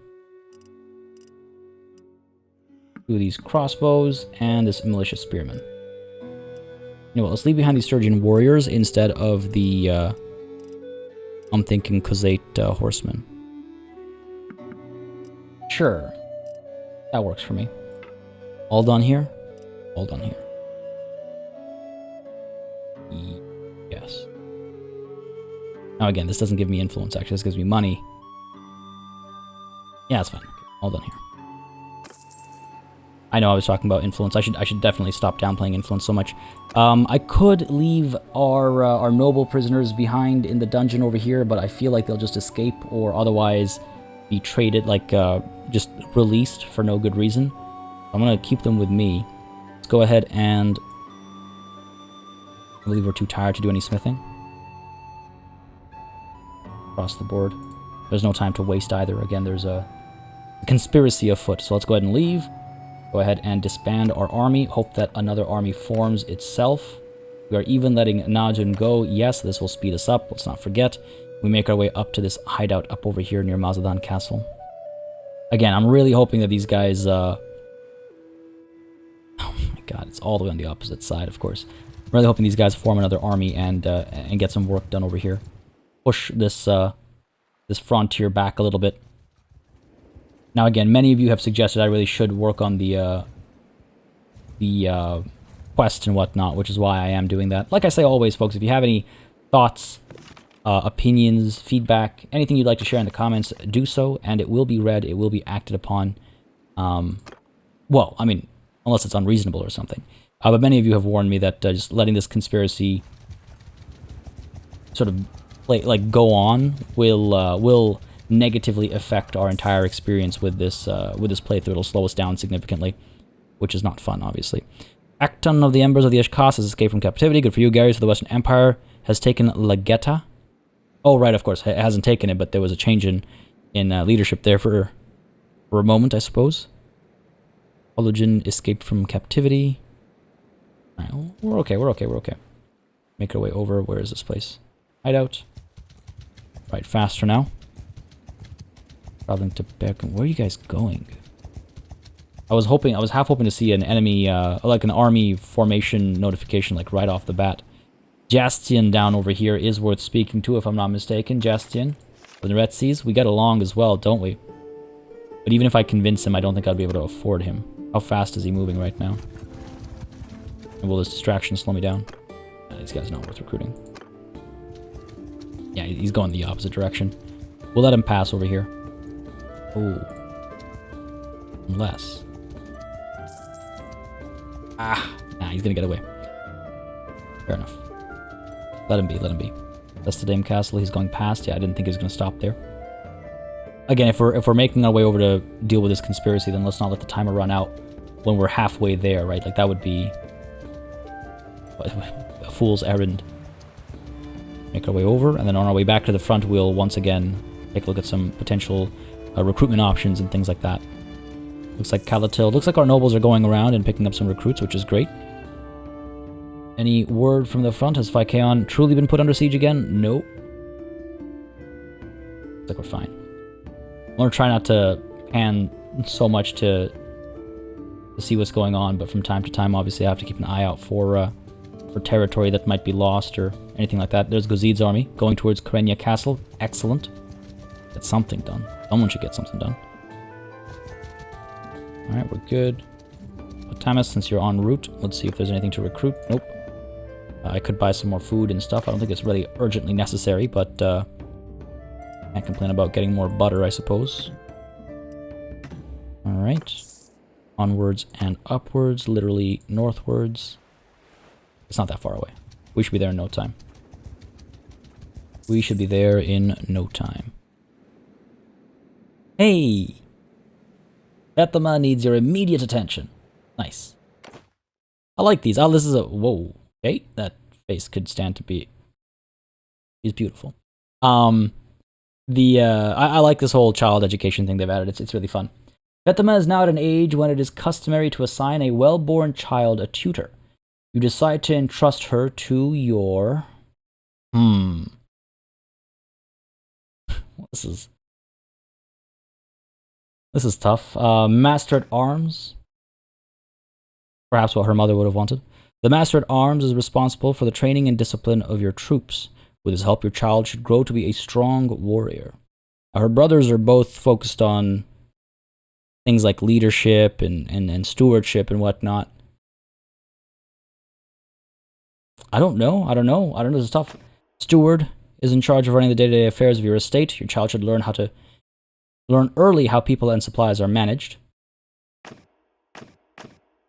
2 of these crossbows and this militia spearman. You know what, let's leave behind these Sturgeon warriors instead of the, I'm thinking Khazate horsemen. Sure. That works for me. All done here? All done here. Yes. Now again, this doesn't give me influence, actually. This gives me money. Yeah, that's fine. Okay, all done here. I know I was talking about influence. I should definitely stop downplaying influence so much. I could leave our noble prisoners behind in the dungeon over here, but I feel like they'll just escape or otherwise be traded, like just released for no good reason. I'm gonna keep them with me. Let's go ahead and I believe we're too tired to do any smithing. Across the board. There's no time to waste either. Again, there's a conspiracy afoot, so let's go ahead and leave. Go ahead and disband our army. Hope that another army forms itself. We are even letting Najun go. Yes, this will speed us up. Let's not forget. We make our way up to this hideout up over here near Mazadan Castle. Again, I'm really hoping that these guys... oh my god, it's all the way on the opposite side, of course. I'm really hoping these guys form another army and get some work done over here. Push this this frontier back a little bit. Now again, many of you have suggested I really should work on the quest and whatnot, which is why I am doing that. Like I say always, folks, if you have any thoughts, opinions, feedback, anything you'd like to share in the comments, do so, and it will be read, it will be acted upon. Well, I mean, unless it's unreasonable or something. But many of you have warned me that just letting this conspiracy sort of go on will negatively affect our entire experience with this playthrough. It'll slow us down significantly, which is not fun, obviously. Acton of the Embers of the Ishkas has escaped from captivity. Good for you, Gary. So the Western Empire has taken Lagetta. Oh, right, of course. It hasn't taken it, but there was a change in leadership there for a moment, I suppose. Ologen escaped from captivity. All right, we're okay. Make our way over. Where is this place? Hideout. Right, faster now. Traveling to Bergen. Where are you guys going? I was half hoping to see an enemy, like an army formation notification, like right off the bat. Jastian down over here is worth speaking to, if I'm not mistaken. Jastian, the Retsis, we get along as well, don't we? But even if I convince him, I don't think I'd be able to afford him. How fast is he moving right now? And will this distraction slow me down? These guys are not worth recruiting. Yeah, he's going the opposite direction. We'll let him pass over here. Oh. Unless... nah, he's gonna get away. Fair enough. Let him be. That's the Dame Castle he's going past. Yeah, I didn't think he was gonna stop there. Again, if we're making our way over to deal with this conspiracy, then let's not let the timer run out when we're halfway there, right? Like, that would be a fool's errand. Make our way over, and then on our way back to the front, we'll once again take a look at some potential recruitment options and things like that. Looks like Calatil. Looks like our nobles are going around and picking up some recruits, which is great. Any word from the front? Has Phykeon truly been put under siege again? No. Looks like we're fine. I'm going to try not to pan so much to to see what's going on, but from time to time, obviously, I have to keep an eye out for territory that might be lost or anything like that. There's Gozid's army going towards Karenia Castle. Excellent. Get something done. Someone should get something done. Alright, we're good. Thomas, since you're en route, let's see if there's anything to recruit. Nope. I could buy some more food and stuff. I don't think it's really urgently necessary, but can't complain about getting more butter, I suppose. Alright. Onwards and upwards, literally northwards. It's not that far away. We should be there in no time. We should be there in no time. Hey! Bethema needs your immediate attention. Nice. I like these. Oh, this is a... Whoa. Okay, that face could stand to be... He's beautiful. I like this whole child education thing they've added. It's really fun. Bethema is now at an age when it is customary to assign a well-born child a tutor. You decide to entrust her to your... This is tough. Master at Arms. Perhaps what her mother would have wanted. The Master at Arms is responsible for the training and discipline of your troops. With his help, your child should grow to be a strong warrior. Now, her brothers are both focused on things like leadership and stewardship and whatnot. I don't know. This is tough. Steward is in charge of running the day-to-day affairs of your estate. Your child should learn early how people and supplies are managed.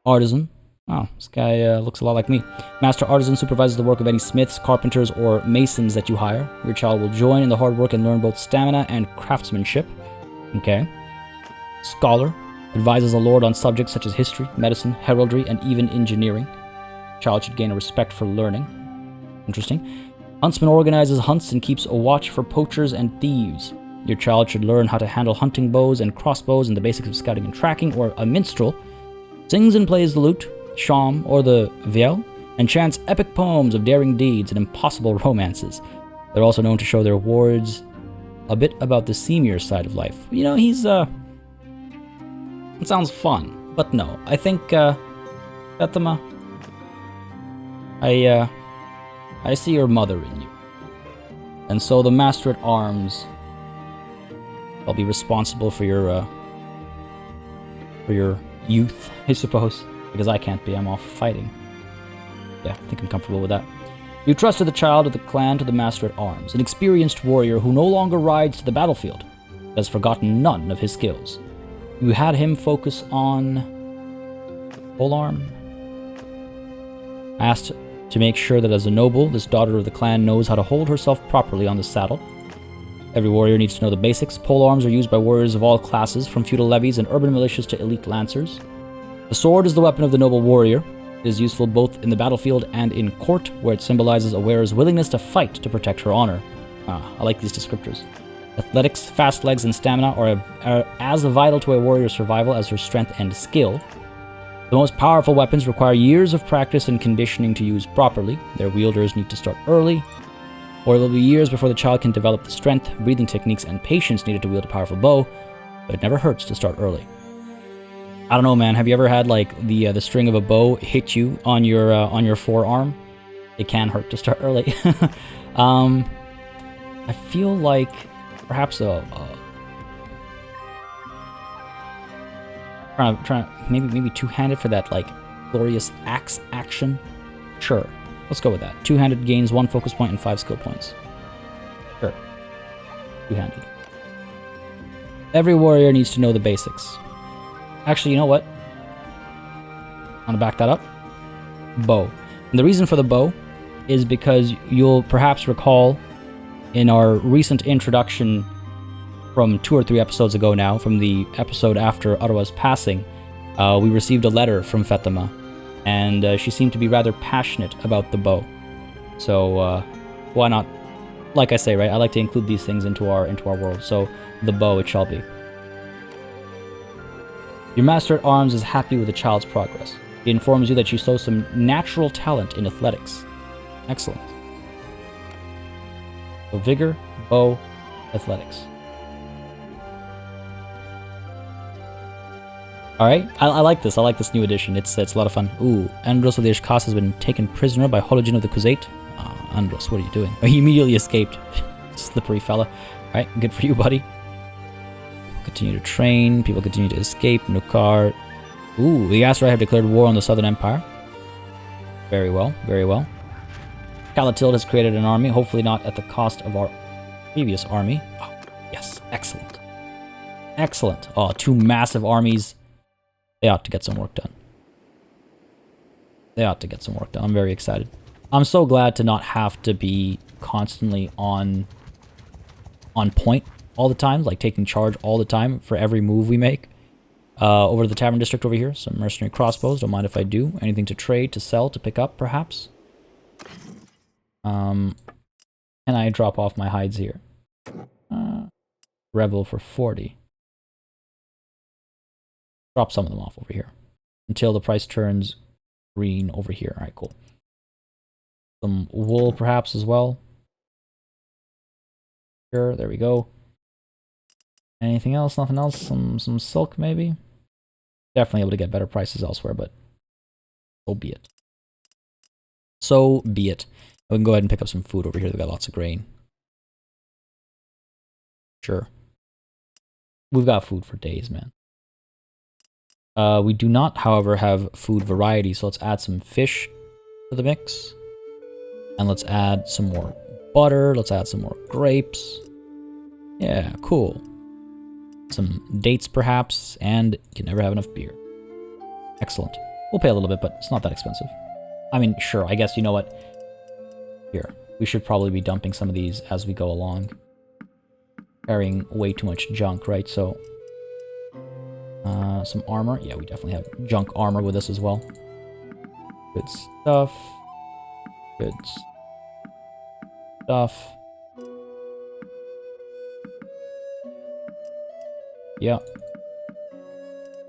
Artisan. Oh, this guy looks a lot like me. Master Artisan supervises the work of any smiths, carpenters, or masons that you hire. Your child will join in the hard work and learn both stamina and craftsmanship. Okay. Scholar. Advises a lord on subjects such as history, medicine, heraldry, and even engineering. Child should gain a respect for learning. Interesting. Huntsman organizes hunts and keeps a watch for poachers and thieves. Your child should learn how to handle hunting bows and crossbows and the basics of scouting and tracking. Or a minstrel sings and plays the lute, shawm, or the viol, and chants epic poems of daring deeds and impossible romances. They're also known to show their wards a bit about the seamier side of life. You know, he's, it sounds fun, but no. I think, Bethema, I see your mother in you. And so the Master at Arms, I'll be responsible for your youth, I suppose. Because I can't be, I'm off fighting. Yeah, I think I'm comfortable with that. You trusted the child of the clan to the Master at Arms, an experienced warrior who no longer rides to the battlefield, but has forgotten none of his skills. You had him focus on polearm. Asked to make sure that as a noble, this daughter of the clan knows how to hold herself properly on the saddle. Every warrior needs to know the basics. Polearms are used by warriors of all classes, from feudal levies and urban militias to elite lancers. The sword is the weapon of the noble warrior. It is useful both in the battlefield and in court, where it symbolizes a wearer's willingness to fight to protect her honor. I like these descriptors. Athletics, fast legs, and stamina are as vital to a warrior's survival as her strength and skill. The most powerful weapons require years of practice and conditioning to use properly. Their wielders need to start early, or it will be years before the child can develop the strength, breathing techniques, and patience needed to wield a powerful bow, but it never hurts to start early. I don't know, man. Have you ever had like the string of a bow hit you on your forearm? It can hurt to start early. I feel like perhaps maybe two-handed for that like glorious axe action. Sure, let's go with that. Two-handed gains 1 focus point and 5 skill points. Sure, two-handed. Every warrior needs to know the basics. Actually, you know what? I want to back that up. Bow. And the reason for the bow is because you'll perhaps recall in our recent introduction from 2 or 3 episodes ago now, from the episode after Ottawa's passing, we received a letter from Fatima, and she seemed to be rather passionate about the bow. So why not? Like I say, right? I like to include these things into our world. So the bow it shall be. Your Master at Arms is happy with the child's progress. He informs you that she shows some natural talent in athletics. Excellent. So vigor, bow, athletics. Alright, I like this. I like this new edition. It's a lot of fun. Ooh, Andros of the Ishkas has been taken prisoner by Hologin of the Khuzait. Andros, what are you doing? Oh, he immediately escaped. Slippery fella. Alright, good for you, buddy. Continue to train. People continue to escape. Nukar. Ooh, the Aserai have declared war on the Southern Empire. Very well, very well. Calatilde has created an army, hopefully not at the cost of our previous army. Oh, yes, excellent. Excellent. Oh, 2 massive armies. They ought to get some work done. They ought to get some work done. I'm very excited. I'm so glad to not have to be constantly on point all the time, like taking charge all the time for every move we make. Over to the Tavern District over here. Some mercenary crossbows. Don't mind if I do. Anything to trade, to sell, to pick up, perhaps? Can I drop off my hides here? Revel for 40. Drop some of them off over here. Until the price turns green over here. Alright, cool. Some wool, perhaps, as well. Sure, there we go. Anything else? Nothing else? Some silk, maybe? Definitely able to get better prices elsewhere, but so be it. So be it. We can go ahead and pick up some food over here. They've got lots of grain. Sure. We've got food for days, man. We do not, however, have food variety, so let's add some fish to the mix. And let's add some more butter. Let's add some more grapes. Yeah, cool. Some dates, perhaps, and you can never have enough beer. Excellent. We'll pay a little bit, but it's not that expensive. I mean, sure, I guess, you know what? Here, we should probably be dumping some of these as we go along. Carrying way too much junk, right? So, some armor. Yeah, we definitely have junk armor with us as well. Good stuff. Good stuff. Yeah.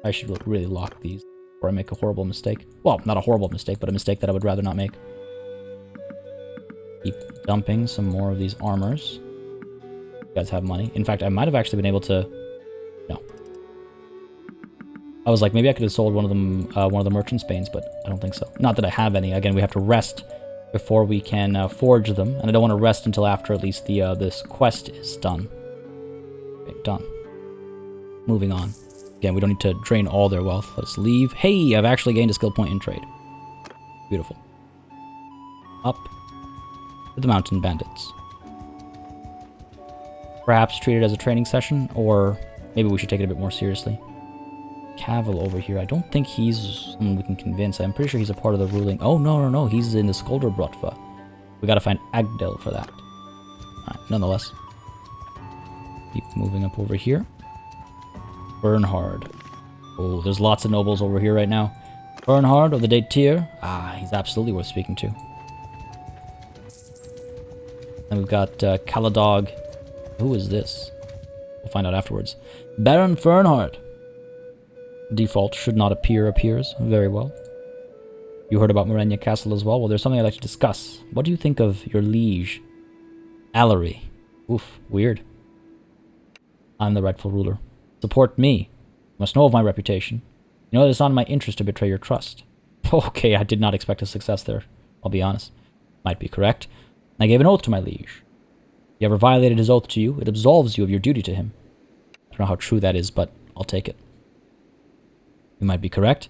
I should really lock these before I make a horrible mistake. Well, not a horrible mistake, but a mistake that I would rather not make. Keep dumping some more of these armors. You guys have money. In fact, I might have actually been able to... No. I was like, maybe I could have sold one of the merchant's banes, but I don't think so. Not that I have any. Again, we have to rest before we can forge them, and I don't want to rest until after at least the this quest is done. Okay, done. Moving on. Again, we don't need to drain all their wealth. Let's leave. Hey, I've actually gained a skill point in trade. Beautiful. Up to the mountain bandits. Perhaps treat it as a training session, or maybe we should take it a bit more seriously. Cavill over here. I don't think he's someone we can convince. I'm pretty sure he's a part of the ruling. Oh, no. He's in the Skulderbrotva. We gotta find Agdel for that. Alright, nonetheless. Keep moving up over here. Bernhard. Oh, there's lots of nobles over here right now. Bernhard of the Datir. Ah, he's absolutely worth speaking to. And we've got Caladog. Who is this? We'll find out afterwards. Baron Fernhard. Default should not appear appears. Very well. You heard about Morenia Castle as well? Well, there's something I'd like to discuss. What do you think of your liege? Aserai. Oof, weird. I'm the rightful ruler. Support me. You must know of my reputation. You know that it's not in my interest to betray your trust. Okay, I did not expect a success there. I'll be honest. Might be correct. I gave an oath to my liege. If he ever violated his oath to you, it absolves you of your duty to him. I don't know how true that is, but I'll take it. You might be correct.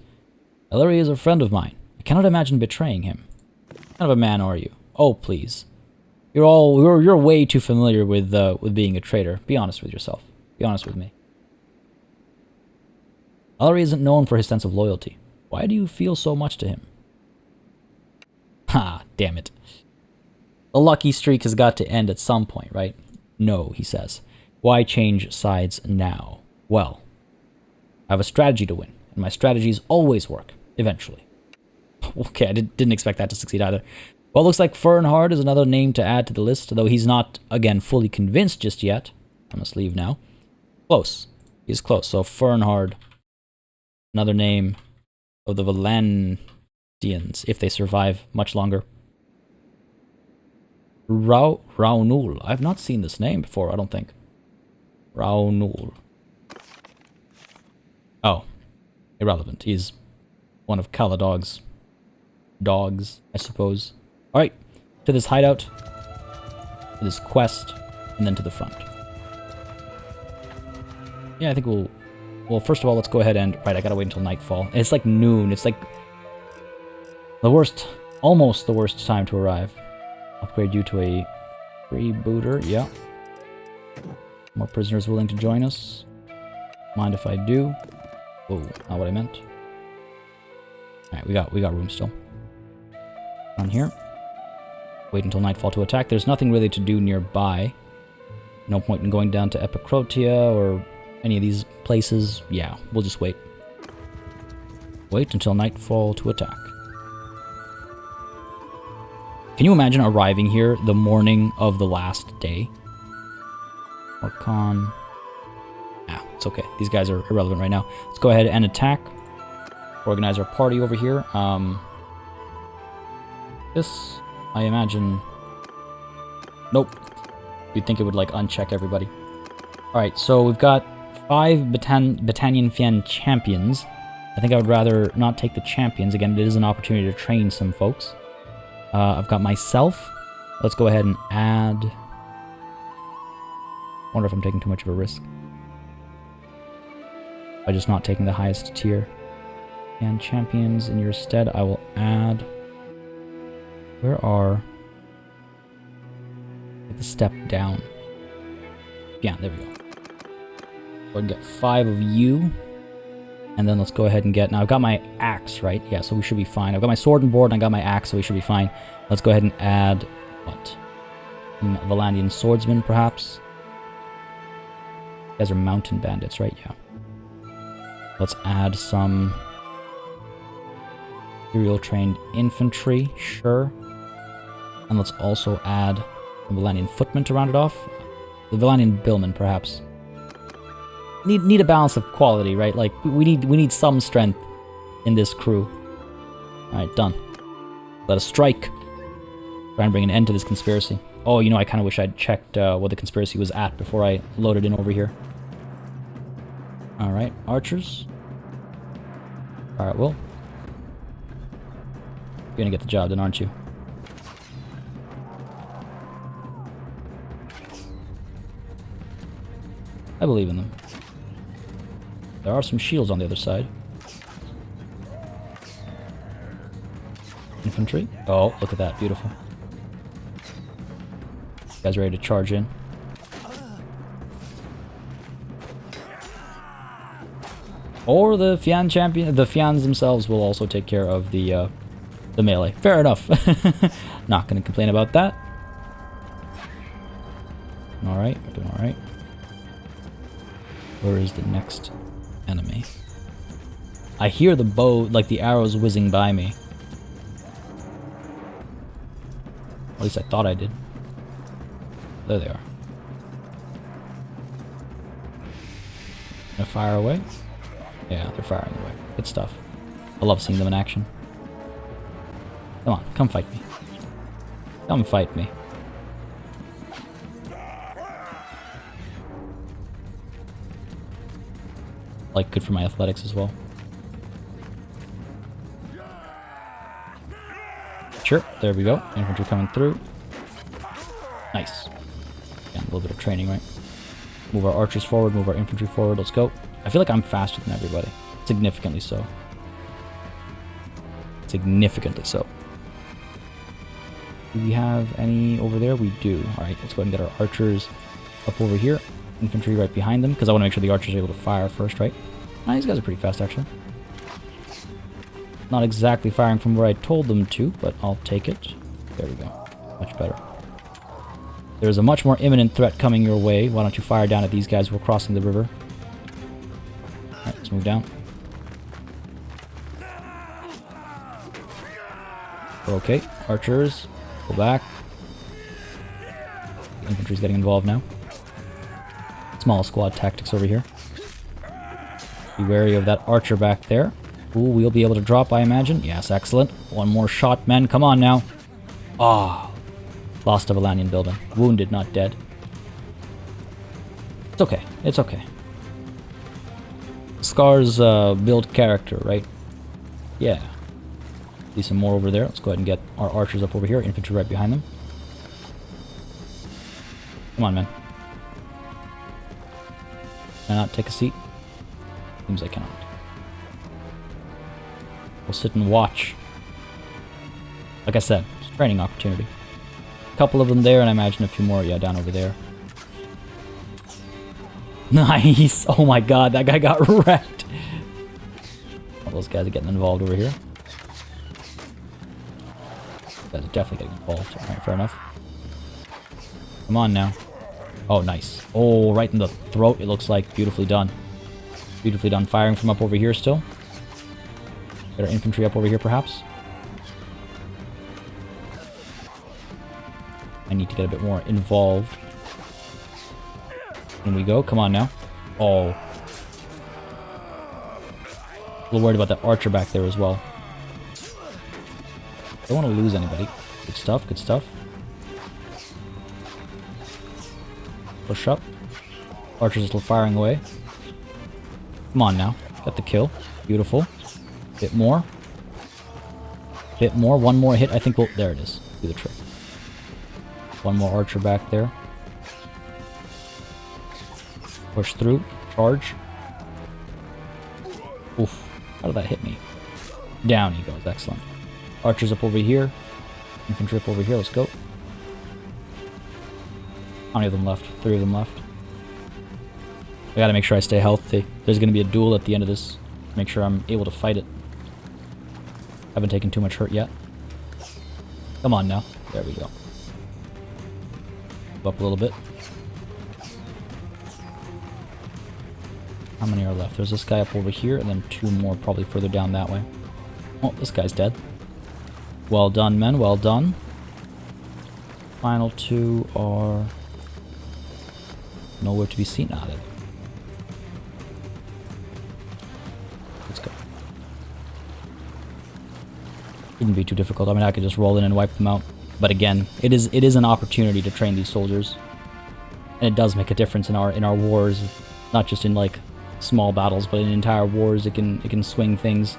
Aserai is a friend of mine. I cannot imagine betraying him. What kind of a man are you? Oh, please. You're way too familiar with being a traitor. Be honest with yourself. Be honest with me. Aserai isn't known for his sense of loyalty. Why do you feel so much to him? Ha, damn it. The lucky streak has got to end at some point, right? No, he says. Why change sides now? Well, I have a strategy to win, and my strategies always work, eventually. Okay, I didn't expect that to succeed either. Well, looks like Fernhard is another name to add to the list, though he's not, again, fully convinced just yet. I must leave now. Close. He's close. So Fernhard, another name of the Valandians, if they survive much longer. Raunul. I've not seen this name before, I don't think. Raunul. Oh. irrelevant. He's one of Caladog's dogs, I suppose. Alright, to this hideout, to this quest, and then to the front. Yeah, I think we'll... Well, first of all, let's go ahead and... Right, I gotta wait until nightfall. It's like noon. It's like the worst... Almost the worst time to arrive. Upgrade you to a freebooter. Yeah. More prisoners willing to join us. Mind if I do? Oh, not what I meant. Alright, we got room still. On here. Wait until nightfall to attack. There's nothing really to do nearby. No point in going down to Epicrotia or any of these places. Yeah, we'll just wait. Wait until nightfall to attack. Can you imagine arriving here the morning of the last day? Orcon. Ah, it's okay. These guys are irrelevant right now. Let's go ahead and attack. Organize our party over here. This, I imagine... Nope. You'd think it would, like, uncheck everybody. Alright, so we've got 5 Battanian Fian champions. I think I would rather not take the champions. Again, it is an opportunity to train some folks. I've got myself. Let's go ahead and add... Wonder if I'm taking too much of a risk. By just not taking the highest tier. And champions in your stead, I will add... Where are... the step down. Yeah, there we go. Go ahead and get 5 of you. And then let's go ahead and get... Now, I've got my axe, right? Yeah, so we should be fine. I've got my sword and board, and I got my axe, so we should be fine. Let's go ahead and add... What? Valandian swordsman, perhaps? You guys are mountain bandits, right? Yeah. Let's add some... Imperial-trained infantry, sure. And let's also add a Valandian footman to round it off. The Valandian billman, perhaps. Need a balance of quality, right? Like, we need some strength in this crew. Alright, done. Let us strike. Try and bring an end to this conspiracy. Oh, you know, I kind of wish I'd checked what the conspiracy was at before I loaded in over here. Alright, archers. Alright, Will. You're gonna get the job done, aren't you? I believe in them. There are some shields on the other side. Infantry. Oh, look at that. Beautiful. You guys ready to charge in? Or the Fian champion, the Fians themselves will also take care of the melee. Fair enough. Not gonna complain about that. Alright, we're doing alright. Where is the next enemy? I hear the bow, like the arrows whizzing by me. At least I thought I did. There they are. Gonna fire away? Yeah, they're firing away. Good stuff. I love seeing them in action. Come on, come fight me. Come fight me. Like, good for my athletics as well. Sure, there we go. Infantry coming through. Nice. Again, a little bit of training, right? Move our archers forward, move our infantry forward. Let's go. I feel like I'm faster than everybody. Significantly so. Significantly so. Do we have any over there? We do. Alright, let's go ahead and get our archers up over here. Infantry right behind them, because I want to make sure the archers are able to fire first, right? Ah, these guys are pretty fast, actually. Not exactly firing from where I told them to, but I'll take it. There we go. Much better. There's a much more imminent threat coming your way. Why don't you fire down at these guys who are crossing the river? Alright, let's move down. Okay, archers, go back. Infantry's getting involved now. Small squad tactics over here. Be wary of that archer back there. Ooh, we'll be able to drop, I imagine. Yes, excellent. One more shot, men. Come on now. Ah, lost a Valandian building. Wounded, not dead. It's okay. It's okay. Scars build character, right? Yeah. See some more over there. Let's go ahead and get our archers up over here. Infantry right behind them. Come on, man. Can I not take a seat? Seems I cannot. We'll sit and watch. Like I said, it's a training opportunity. A couple of them there, and I imagine a few more, yeah, down over there. Nice! Oh my god, that guy got wrecked! All those guys are getting involved over here. These guys are definitely getting involved. Alright, fair enough. Come on now. Oh, nice. Oh, right in the throat, it looks like. Beautifully done. Beautifully done. Firing from up over here still. Get our infantry up over here, perhaps. I need to get a bit more involved. In we go. Come on now. Oh. A little worried about that archer back there as well. Don't want to lose anybody. Good stuff, good stuff. Push up. Archer's still firing away. Come on now. Got the kill. Beautiful. Bit more. Bit more. One more hit. I think we'll... There it is. Do the trick. One more archer back there. Push through. Charge. Oof. How did that hit me? Down he goes. Excellent. Archers up over here. Infantry up over here. Let's go. How many of them left? 3 of them left. I gotta make sure I stay healthy. There's gonna be a duel at the end of this. Make sure I'm able to fight it. Haven't taken too much hurt yet. Come on now. There we go. Up a little bit. How many are left? There's this guy up over here, and then 2 more probably further down that way. Oh, this guy's dead. Well done, men. Well done. Final 2 are nowhere to be seen out of it. Let's go. Shouldn't be too difficult. I mean, I could just roll in and wipe them out. But again, it is an opportunity to train these soldiers, and it does make a difference in our wars, not just in like small battles, but in entire wars. It can swing things.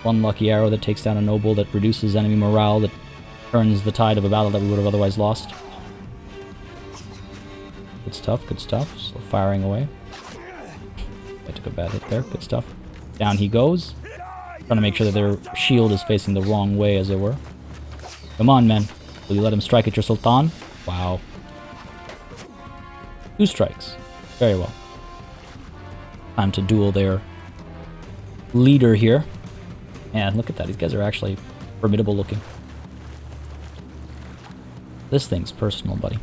One lucky arrow that takes down a noble, that reduces enemy morale, that turns the tide of a battle that we would have otherwise lost. Good stuff, good stuff. Still firing away. I took a bad hit there. Good stuff. Down he goes. Trying to make sure that their shield is facing the wrong way, as it were. Come on, men. Will you let him strike at your Sultan? Wow. 2 strikes. Very well. Time to duel their leader here. And look at that. These guys are actually formidable looking. This thing's personal, buddy.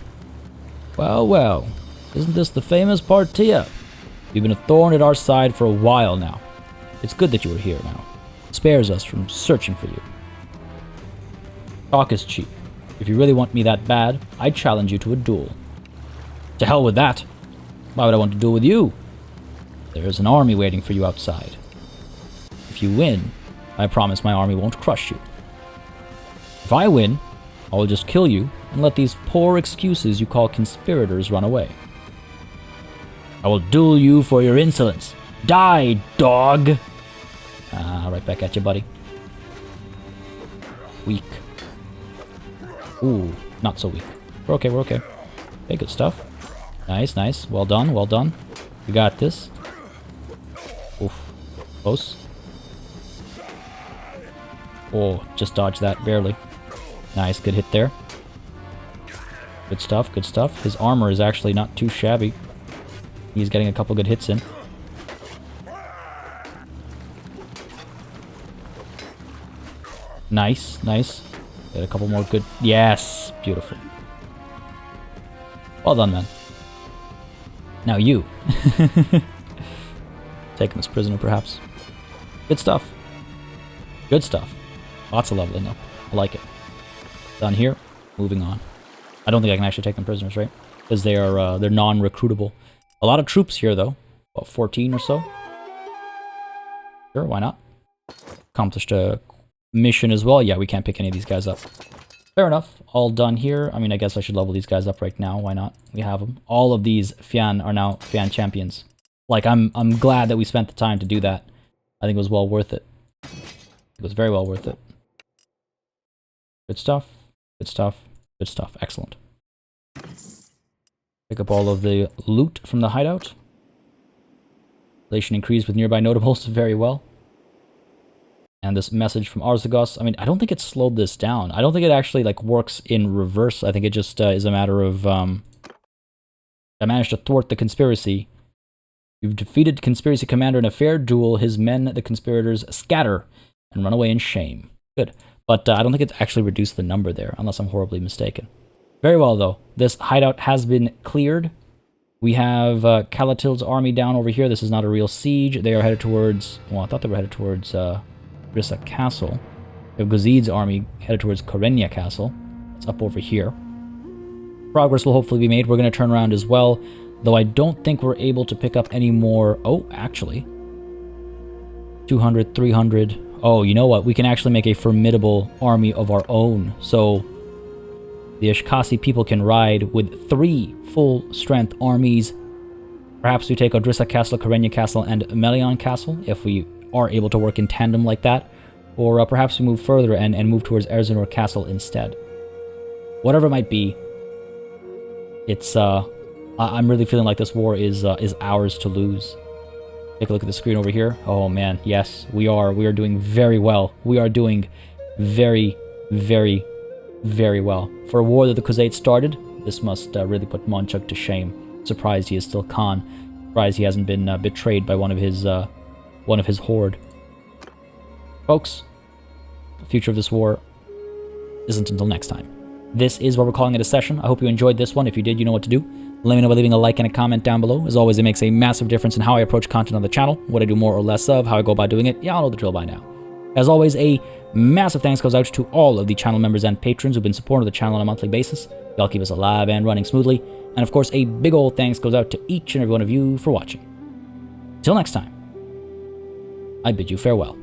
Well, well. Isn't this the famous Partia? You've been a thorn at our side for a while now. It's good that you are here now. It spares us from searching for you. Talk is cheap. If you really want me that bad, I'd challenge you to a duel. To hell with that. Why would I want to duel with you? There's an army waiting for you outside. If you win, I promise my army won't crush you. If I win, I will just kill you and let these poor excuses you call conspirators run away. I will duel you for your insolence. Die, dog! Right back at you, buddy. Weak. Ooh, not so weak. We're okay, we're okay. Okay, good stuff. Nice, nice. Well done, well done. We got this. Oof. Close. Oh, just dodged that, barely. Nice, good hit there. Good stuff, good stuff. His armor is actually not too shabby. He's getting a couple good hits in. Nice, nice. Get a couple more good... Yes! Beautiful. Well done, man. Now you. Take him as prisoner, perhaps. Good stuff. Good stuff. Lots of leveling up. I like it. Done here. Moving on. I don't think I can actually take them prisoners, right? Because they are they're non-recruitable. A lot of troops here, though. About 14 or so. Sure, why not? Accomplished a mission as well. Yeah, we can't pick any of these guys up. Fair enough. All done here. I mean, I guess I should level these guys up right now. Why not? We have them. All of these Fian are now Fian champions. Like, I'm glad that we spent the time to do that. I think it was well worth it. It was very well worth it. Good stuff. Good stuff. Good stuff. Excellent. Pick up all of the loot from the hideout. Relation increased with nearby notables. Very well. And this message from Arzagos, I mean, I don't think it slowed this down. I don't think it actually, like, works in reverse. I think it just is a matter of, I managed to thwart the conspiracy. You've defeated conspiracy commander in a fair duel. His men, the conspirators, scatter and run away in shame. Good. But I don't think it actually reduced the number there, unless I'm horribly mistaken. Very well, though. This hideout has been cleared. We have Calatil's army down over here. This is not a real siege. They are headed towards... Well, I thought they were headed towards Rissa Castle. We have Gazid's army headed towards Korenia Castle. It's up over here. Progress will hopefully be made. We're going to turn around as well, though I don't think we're able to pick up any more... Oh, actually. 200, 300... Oh, you know what? We can actually make a formidable army of our own. So the Ashkasi people can ride with 3 full-strength armies. Perhaps we take Odrissa Castle, Korenia Castle, and Melion Castle, if we are able to work in tandem like that. Or perhaps we move further and move towards Erzanor Castle instead. Whatever it might be, it's, I'm really feeling like this war is ours to lose. Take a look at the screen over here. Oh man, yes, we are doing very well. We are doing very, very, very well. For a war that the Khuzait started, this must really put Monchuk to shame. Surprised he is still Khan. Surprised he hasn't been betrayed by one of his horde. Folks, the future of this war isn't until next time. This is what we're calling it a session. I hope you enjoyed this one. If you did, you know what to do. Let me know by leaving a like and a comment down below. As always, it makes a massive difference in how I approach content on the channel, what I do more or less of, how I go about doing it. Y'all know the drill by now. As always, a massive thanks goes out to all of the channel members and patrons who've been supporting the channel on a monthly basis. Y'all keep us alive and running smoothly. And of course, a big old thanks goes out to each and every one of you for watching. Till next time, I bid you farewell.